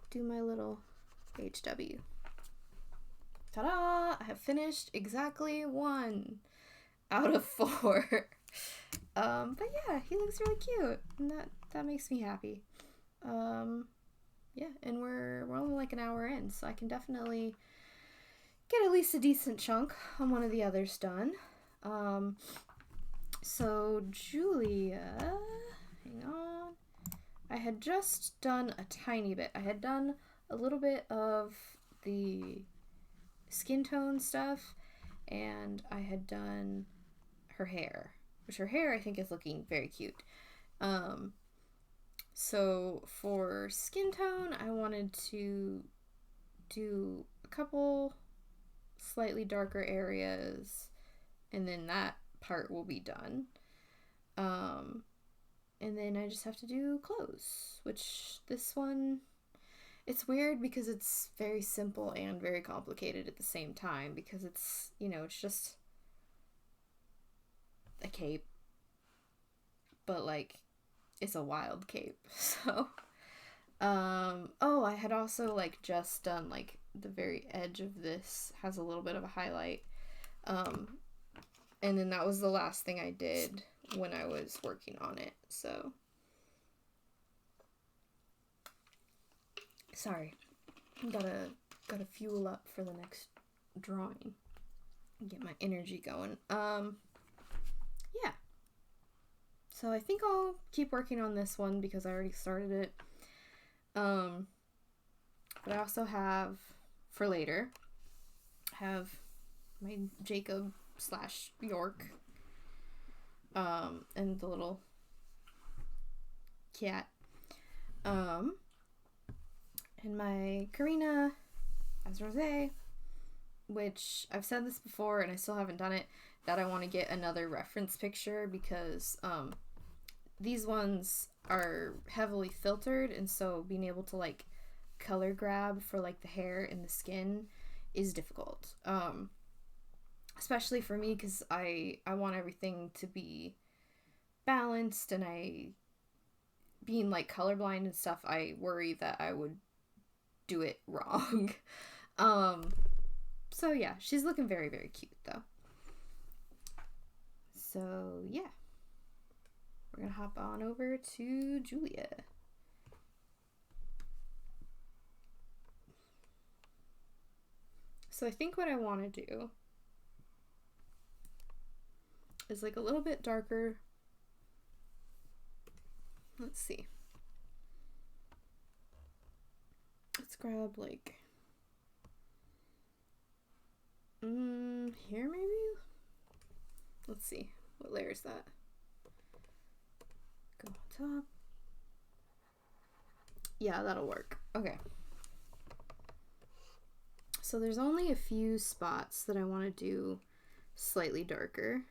Do my little HW. Ta-da! I have finished exactly 1 out of 4. But yeah, he looks really cute, and that makes me happy. Yeah, and we're only like an hour in, so I can definitely get at least a decent chunk on one of the others done. So Julia, hang on. I had just done a tiny bit. I had done a little bit of the skin tone stuff, and I had done her hair, which her hair I think is looking very cute. So for skin tone, I wanted to do a couple slightly darker areas, and then that part will be done. And then I just have to do clothes, which this one, it's weird because it's very simple and very complicated at the same time, because it's, you know, it's just a cape, but like it's a wild cape. So oh, I had also like just done like the very edge of this has a little bit of a highlight, and then that was the last thing I did when I was working on it. So sorry, gotta fuel up for the next drawing, get my energy going. Yeah, so I think I'll keep working on this one because I already started it. But I also have, for later, have my Jacob / York, and the little cat, and my Karina as Rosé, which I've said this before and I still haven't done it, that I want to get another reference picture because these ones are heavily filtered, and so being able to like color grab for like the hair and the skin is difficult, especially for me because I want everything to be balanced, and I being like colorblind and stuff, I worry that I would do it wrong. So yeah, she's looking very, very cute though. So yeah, we're gonna hop on over to Julia. So I think what I want to do is like a little bit darker. Let's see. Let's grab like here maybe. Let's see, what layer is that? Go on top. Yeah, that'll work. Okay. So there's only a few spots that I want to do slightly darker.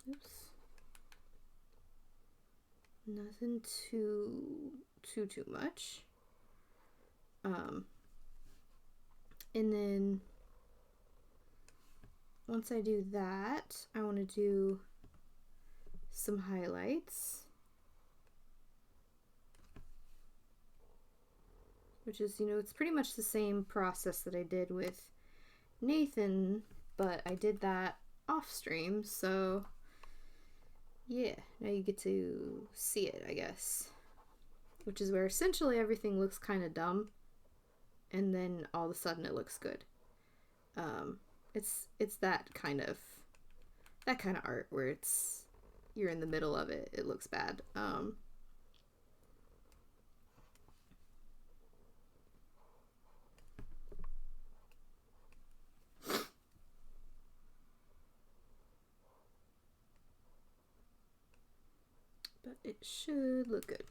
Oops. Nothing too much. And then once I do that, I want to do some highlights, which is, you know, it's pretty much the same process that I did with Nathan, but I did that off stream, so yeah, now you get to see it, I guess, which is where essentially everything looks kind of dumb and then all of a sudden it looks good. It's that kind of art where it's, you're in the middle of it, it looks bad. But it should look good.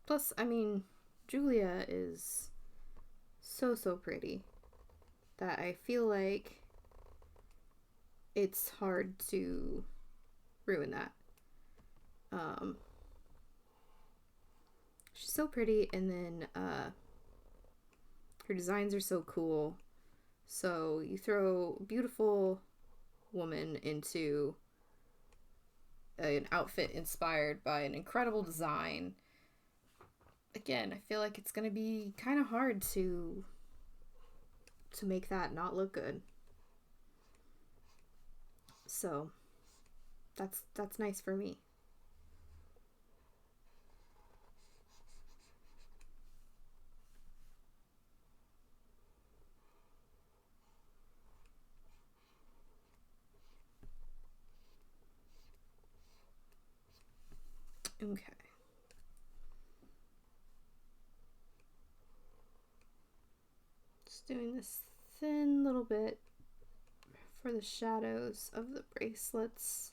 Plus, I mean, Julia is so pretty that I feel like it's hard to ruin that. She's so pretty, and then her designs are so cool. So you throw a beautiful woman into an outfit inspired by an incredible design. Again, I feel like it's gonna be kind of hard to make that not look good. So that's nice for me. Okay. Just doing this thin little bit for the shadows of the bracelets.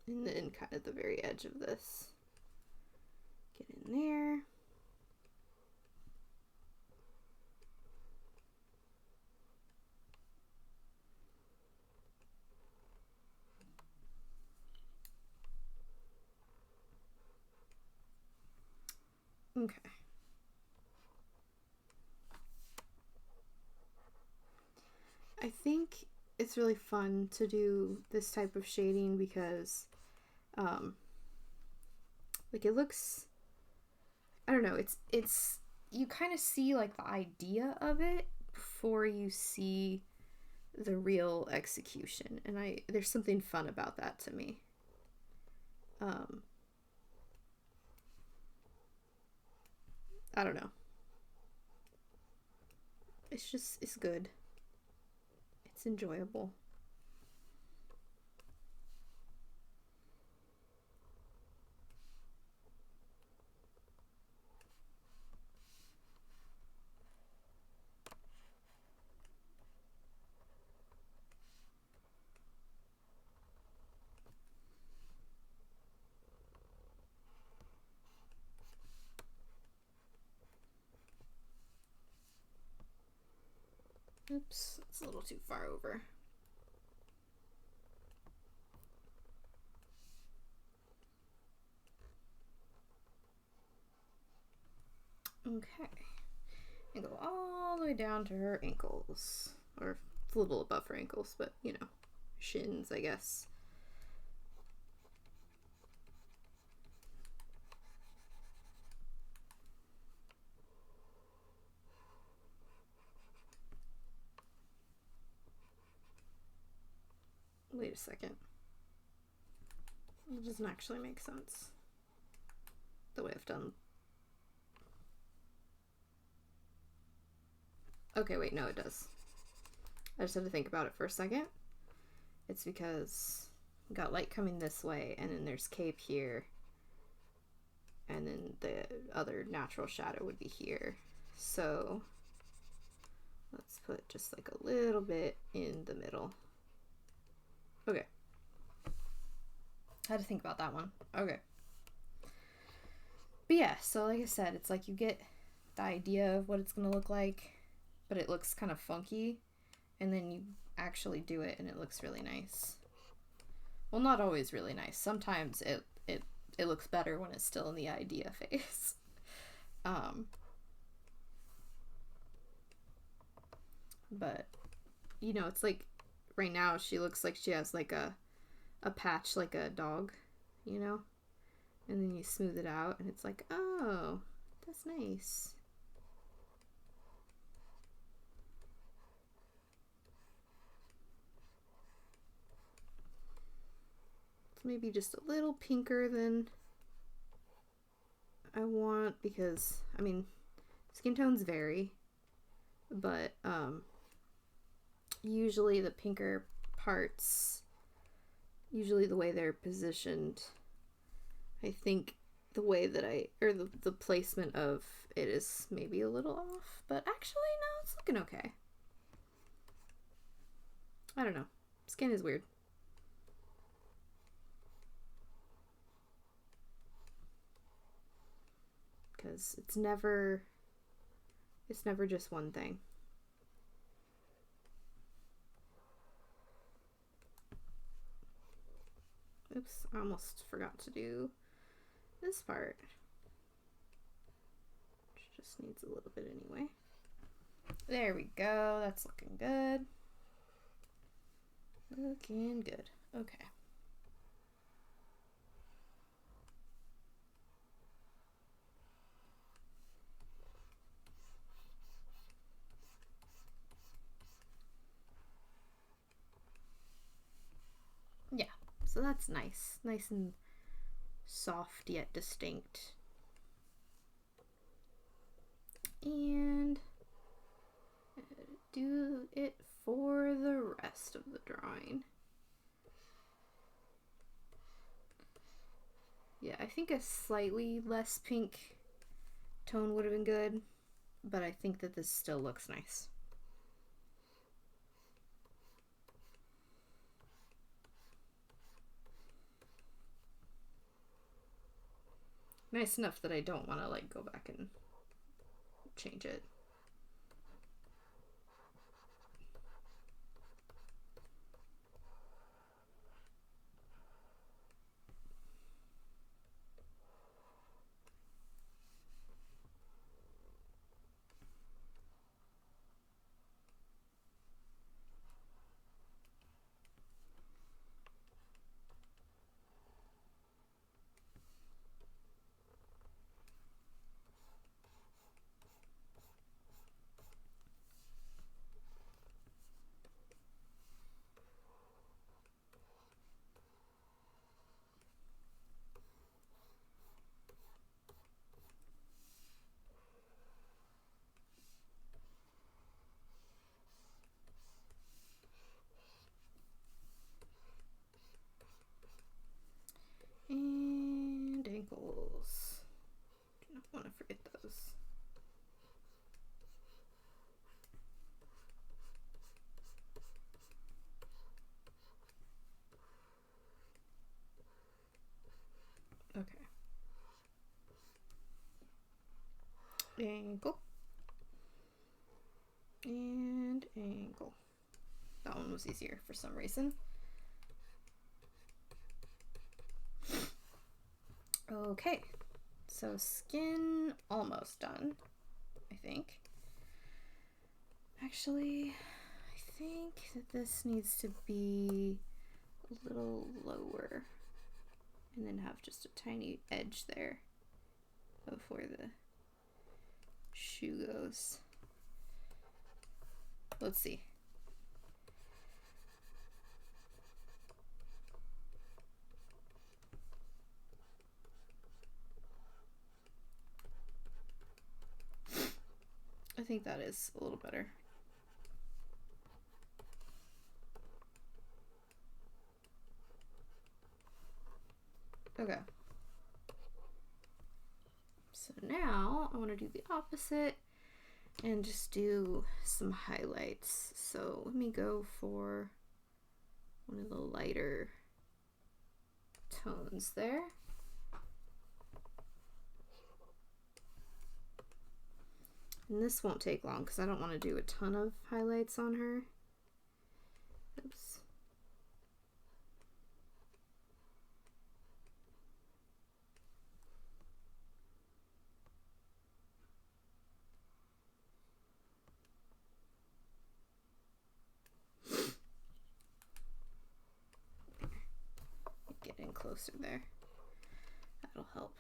And then kind of the very edge of this. Get in there. Okay. I think it's really fun to do this type of shading because like it looks, I don't know, it's you kind of see like the idea of it before you see the real execution, and there's something fun about that to me. I don't know. It's good. It's enjoyable. Oops, it's a little too far over. Okay. And go all the way down to her ankles. Or It's a little above her ankles, but, you know, shins, I guess. Wait a second. It doesn't actually make sense the way I've done. Okay, wait, no, it does. I just had to think about it for a second. It's because we got light coming this way, and then there's cape here, and then the other natural shadow would be here. So let's put just like a little bit in the middle. Okay. I had to think about that one. Okay. But yeah, so like I said, it's like you get the idea of what it's going to look like, but it looks kind of funky, and then you actually do it and it looks really nice. Well, not always really nice. Sometimes it looks better when it's still in the idea phase. But, you know, it's like right now she looks like she has like a patch like a dog, you know? And then you smooth it out and it's like, oh, that's nice. It's maybe just a little pinker than I want because, I mean, skin tones vary, but usually the pinker parts, usually the way they're positioned, I think the way that the placement of it is maybe a little off, but actually no, it's looking okay. I don't know. Skin is weird. Because it's never just one thing. Oops, I almost forgot to do this part. Which just needs a little bit anyway. There we go. That's looking good. Looking good. Okay. Yeah, so that's nice. Nice and soft yet distinct. And do it for the rest of the drawing. Yeah, I think a slightly less pink tone would have been good, but I think that this still looks nice. Nice enough that I don't want to like go back and change it. And ankles. Do not want to forget those. Okay. Ankle. And ankle. That one was easier for some reason. Okay, so skin almost done, I think. Actually, I think this needs to be a little lower and then have just a tiny edge there of where the shoe goes. Let's see. I think that is a little better. Okay. So now I want to do the opposite and just do some highlights. So let me go for one of the lighter tones there. And this won't take long because I don't want to do a ton of highlights on her. Oops. Get in closer there. That'll help.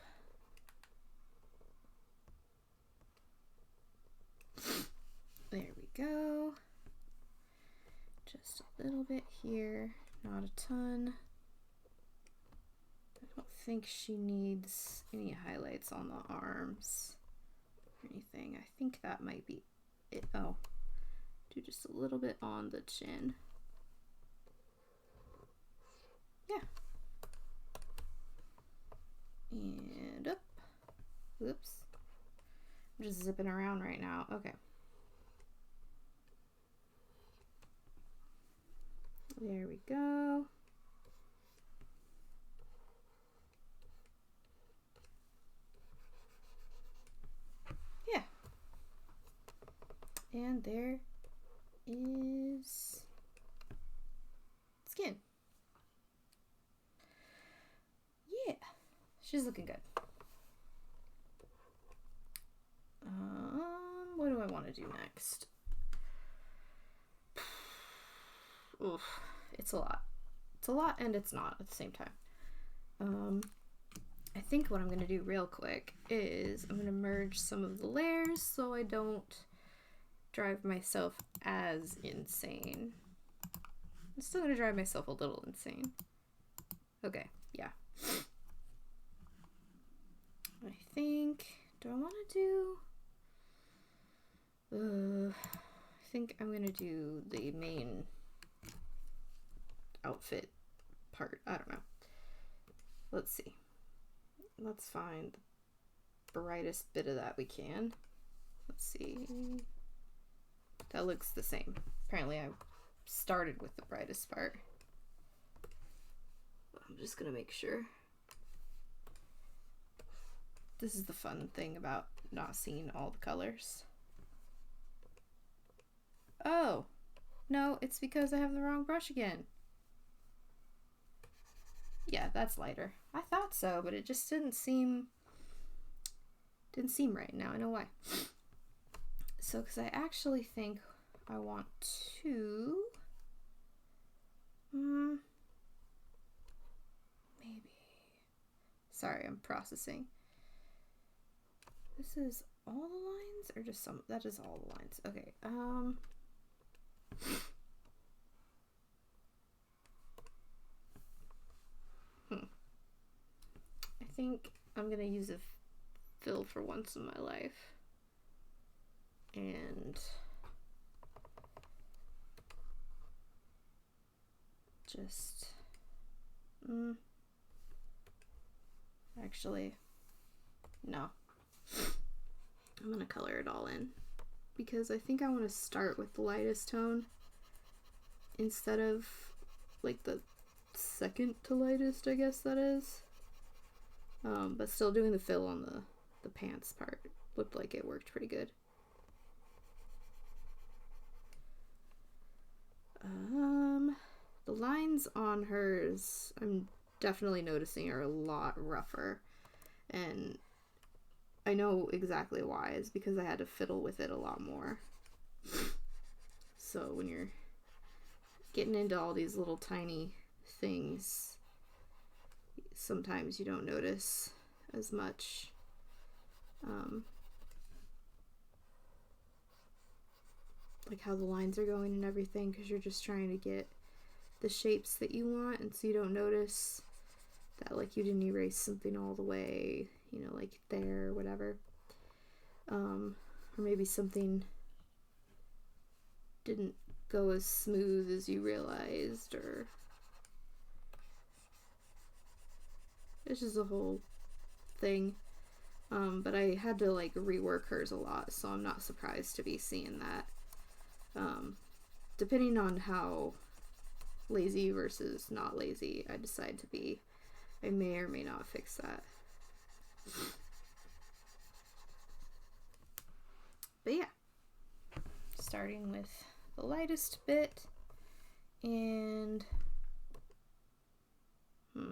There we go. Just a little bit here, not a ton. I don't think she needs any highlights on the arms or anything. I think that might be it. Oh, do just a little bit on the chin. Yeah. And up. Oops. I'm just zipping around right now. Okay. There we go. Yeah. And there is skin. Yeah. She's looking good. What do I want to do next? Oof, it's a lot. It's a lot and it's not at the same time. I think what I'm going to do real quick is I'm going to merge some of the layers so I don't drive myself as insane. I'm still going to drive myself a little insane. Okay, yeah. I think, do I want to do... I think I'm going to do the main outfit part. I don't know. Let's see. Let's find the brightest bit of that we can. Let's see. That looks the same. Apparently I started with the brightest part. I'm just gonna make sure. This is the fun thing about not seeing all the colors. Oh, no, it's because I have the wrong brush again. Yeah, that's lighter. I thought so, but it just didn't seem right. Now I know why. So, because I actually think I want to... maybe. Sorry, I'm processing. This is all the lines or just some? That is all the lines. Okay. I think I'm gonna use a fill for once in my life. And just actually no, I'm gonna color it all in because I think I want to start with the lightest tone instead of like the second to lightest, I guess that is. But still doing the fill on the pants part looked like it worked pretty good. The lines on hers, I'm definitely noticing, are a lot rougher, and I know exactly why. It's because I had to fiddle with it a lot more. So when you're getting into all these little tiny things, sometimes you don't notice as much. Like how the lines are going and everything, because you're just trying to get the shapes that you want, and so you don't notice that like you didn't erase something all the way, you know, like there or whatever. Or maybe something didn't go as smooth as you realized, or it's just a whole thing. But I had to like rework hers a lot, so I'm not surprised to be seeing that. Depending on how lazy versus not lazy I decide to be, I may or may not fix that. But yeah, starting with the lightest bit, and now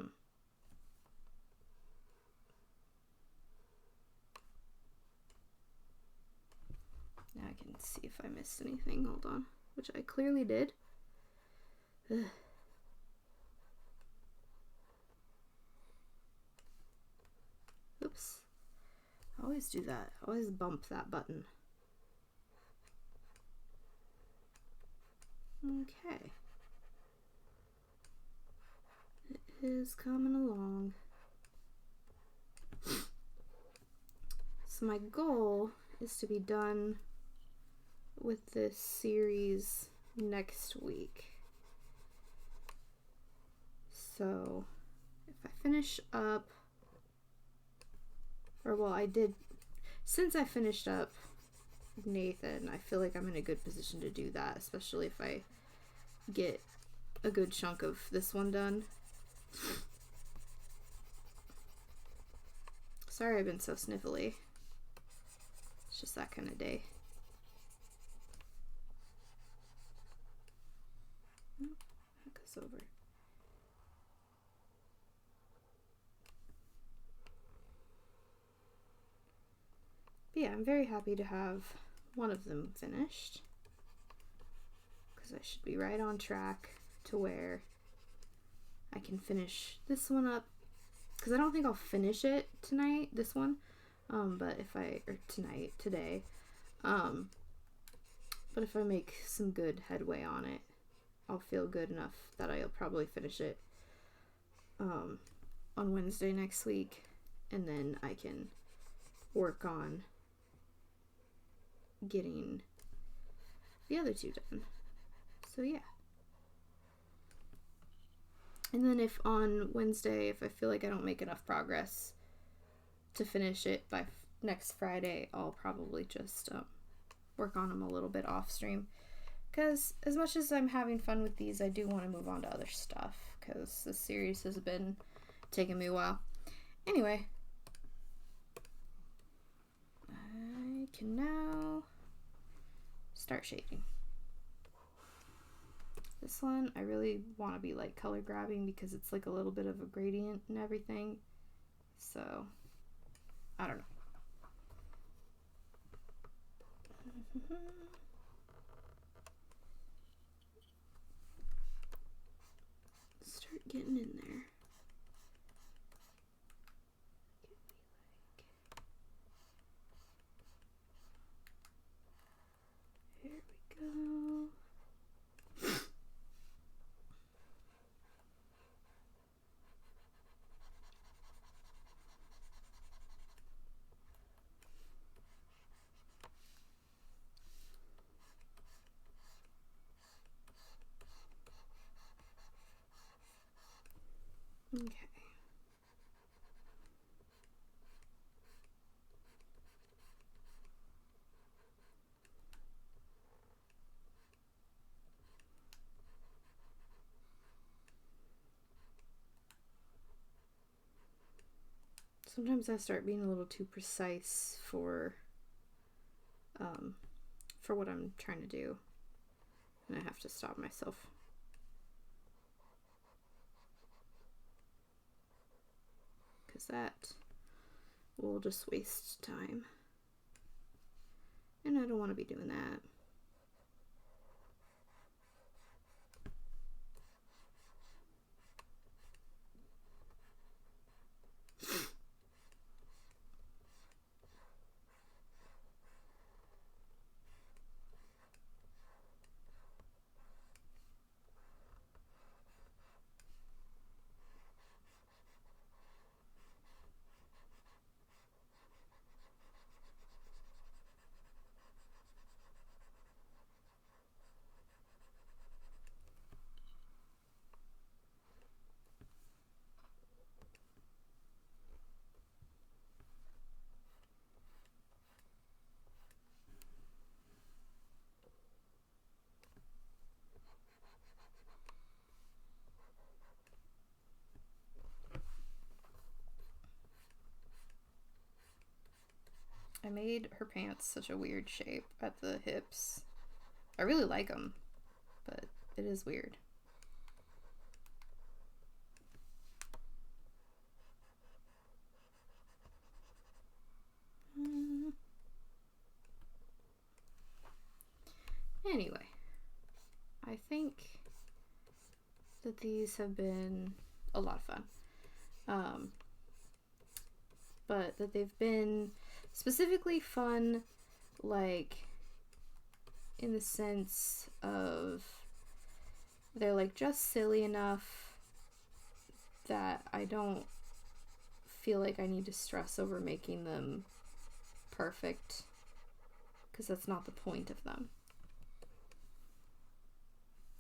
I can see if I missed anything. Hold on, which I clearly did. Ugh. Oops. I always do that. I always bump that button. Okay. It is coming along. So my goal is to be done with this series next week. So if I finish up, or well, I did, since I finished up Nathan, I feel like I'm in a good position to do that, especially if I get a good chunk of this one done. Sorry I've been so sniffly. It's just that kind of day. Oh, that goes over. But yeah, I'm very happy to have one of them finished, because I should be right on track to where I can finish this one up, because I don't think I'll finish it tonight, this one, but if I, or today, but if I make some good headway on it, I'll feel good enough that I'll probably finish it on Wednesday next week, and then I can work on getting the other two done. So yeah. And then if on Wednesday, if I feel like I don't make enough progress to finish it by next Friday, I'll probably just work on them a little bit off stream. Because as much as I'm having fun with these, I do want to move on to other stuff, because this series has been taking me a while. Anyway, I can now start shading. This one I really want to be like color grabbing, because it's like a little bit of a gradient and everything, so I don't know. Start getting in there. There we go. Okay. Sometimes I start being a little too precise for what I'm trying to do, and I have to stop myself. Because that will just waste time, and I don't want to be doing that. I made her pants such a weird shape at the hips. I really like them, but it is weird. Anyway, I think that these have been a lot of fun. But that they've been specifically fun, like, in the sense of they're like just silly enough that I don't feel like I need to stress over making them perfect, because that's not the point of them.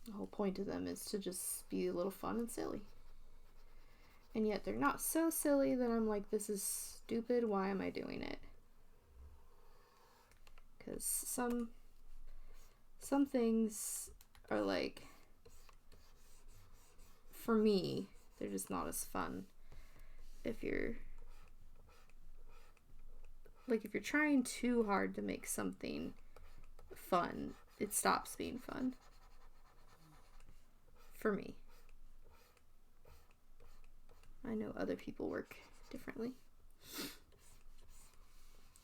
The whole point of them is to just be a little fun and silly. And yet they're not so silly that I'm like, this is stupid, why am I doing it? Because some things are like, for me, they're just not as fun. If you're trying too hard to make something fun, it stops being fun. For me. I know other people work differently.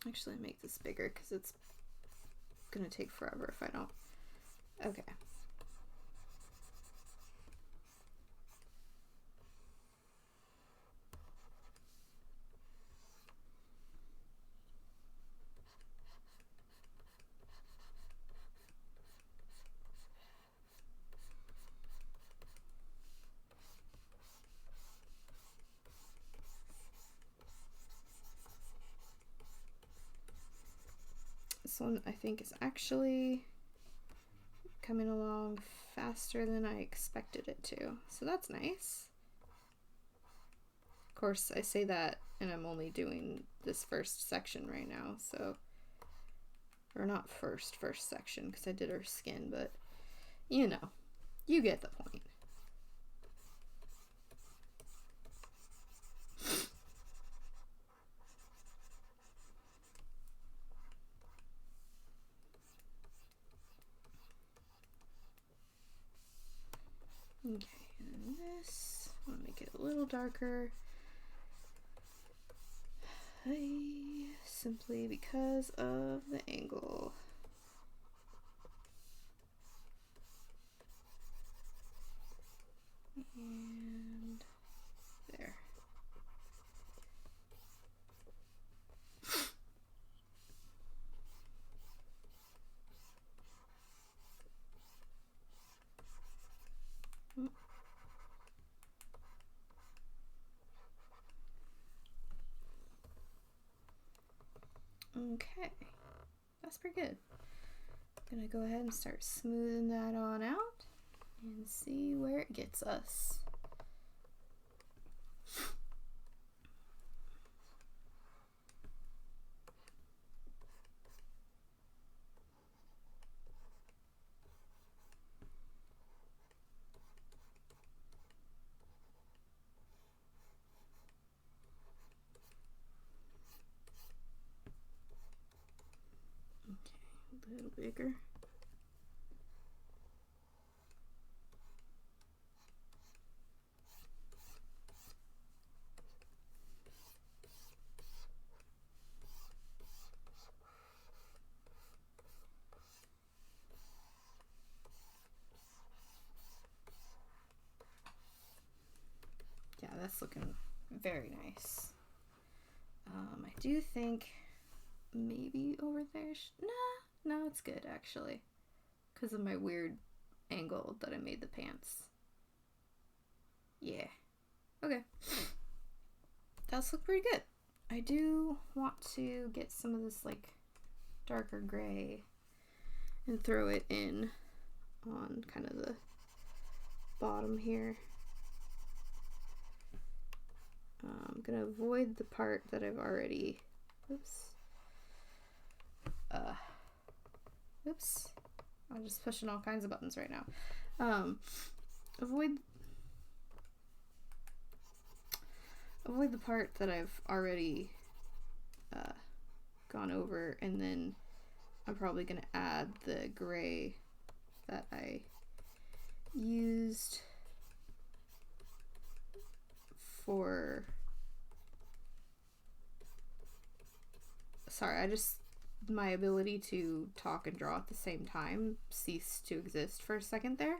Actually, make this bigger because it's gonna take forever if I don't. Okay. This one I think is actually coming along faster than I expected it to, so that's nice. Of course, I say that and I'm only doing this first section right now, so, or not first section because I did her skin, but you know, you get the point. Okay, and this, I want to make it a little darker. Simply because of the angle. And there. Okay, that's pretty good. I'm gonna go ahead and start smoothing that on out and see where it gets us. A little bigger. Yeah, that's looking very nice. I do think maybe over there. No, it's good actually, because of my weird angle that I made the pants. Yeah. Okay. That's look pretty good. I do want to get some of this like darker gray and throw it in on kind of the bottom here. I'm gonna avoid the part that I've already, oops, I'm just pushing all kinds of buttons right now. Avoid the part that I've already gone over, and then I'm probably going to add the gray that I used for... Sorry, my ability to talk and draw at the same time ceased to exist for a second there.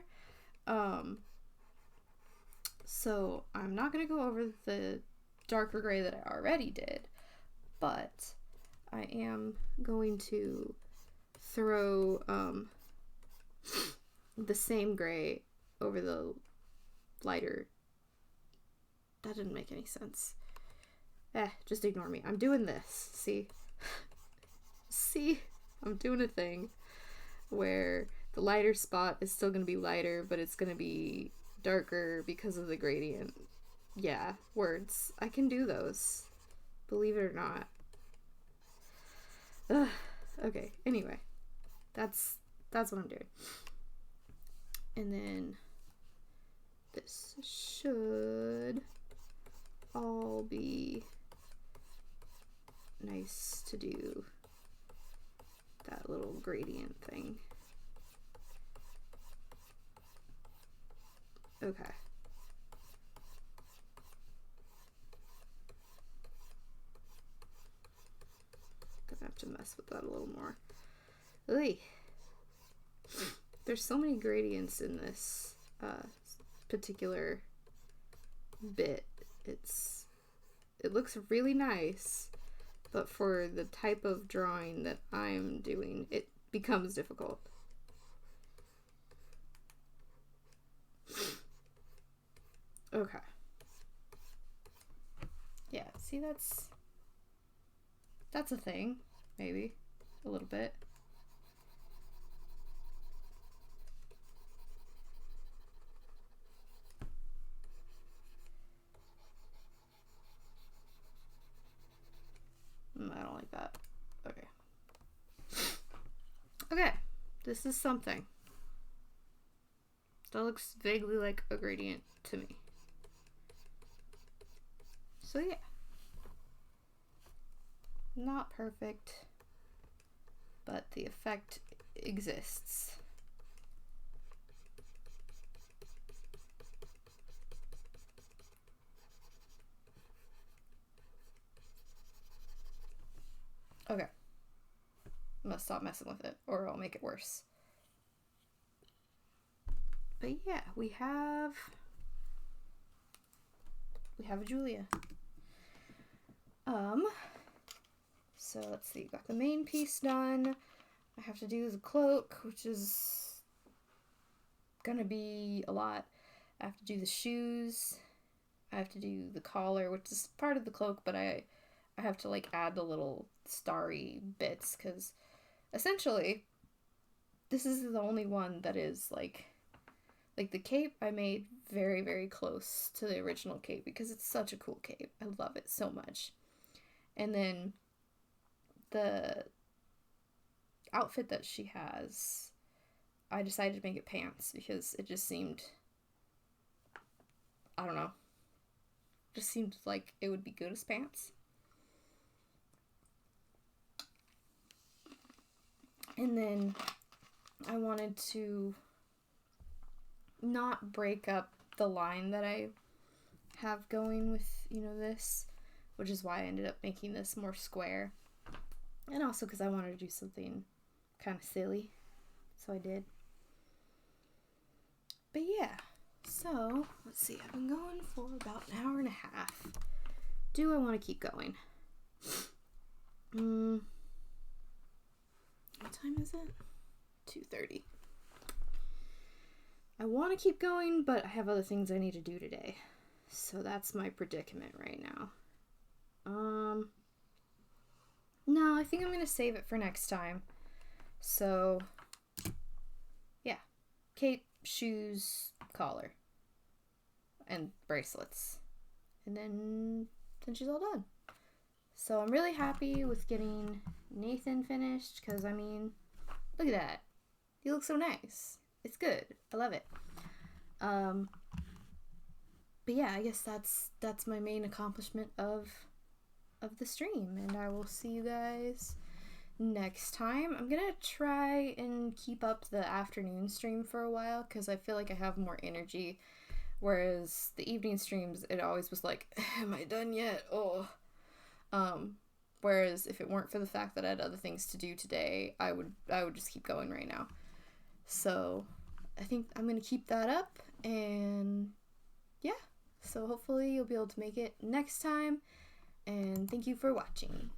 So I'm not going to go over the darker gray that I already did, but I am going to throw the same gray over the lighter. That didn't make any sense. Just ignore me. I'm doing this. See? See? I'm doing a thing where the lighter spot is still going to be lighter, but it's going to be darker because of the gradient. Yeah, words. I can do those. Believe it or not. Ugh. Okay, anyway. That's what I'm doing. And then this should all be nice to do that little gradient thing. Okay. Gonna have to mess with that a little more. Oy. There's so many gradients in this particular bit. It looks really nice, but for the type of drawing that I'm doing, it becomes difficult. Okay. Yeah, see, that's a thing, maybe, a little bit. I don't like that. Okay. Okay, this is something. That looks vaguely like a gradient to me. So yeah. Not perfect, but the effect exists. Okay. I'm gonna stop messing with it, or I'll make it worse. But yeah, we have Julia. So let's see, got the main piece done. I have to do the cloak, which is gonna be a lot. I have to do the shoes. I have to do the collar, which is part of the cloak, but I have to like add the little starry bits, because essentially this is the only one that is like the cape I made very, very close to the original cape because it's such a cool cape. I love it so much. And then the outfit that she has, I decided to make it pants because it just seemed, I don't know, just seemed like it would be good as pants. And then I wanted to not break up the line that I have going with, this, which is why I ended up making this more square. And also because I wanted to do something kind of silly. So I did. But yeah, so let's see, I've been going for about an hour and a half. Do I want to keep going? What time is it? 2:30. I want to keep going, but I have other things I need to do today. So that's my predicament right now. No, I think I'm going to save it for next time. So, yeah. Cape, shoes, collar, and bracelets. And then she's all done. So I'm really happy with getting Nathan finished, because, I mean, look at that. He looks so nice. It's good. I love it. But yeah, I guess that's my main accomplishment of the stream, and I will see you guys next time. I'm gonna try and keep up the afternoon stream for a while because I feel like I have more energy. Whereas the evening streams, it always was like, am I done yet? Oh. Whereas if it weren't for the fact that I had other things to do today, I would just keep going right now. So I think I'm gonna keep that up, and yeah. So hopefully you'll be able to make it next time, and thank you for watching.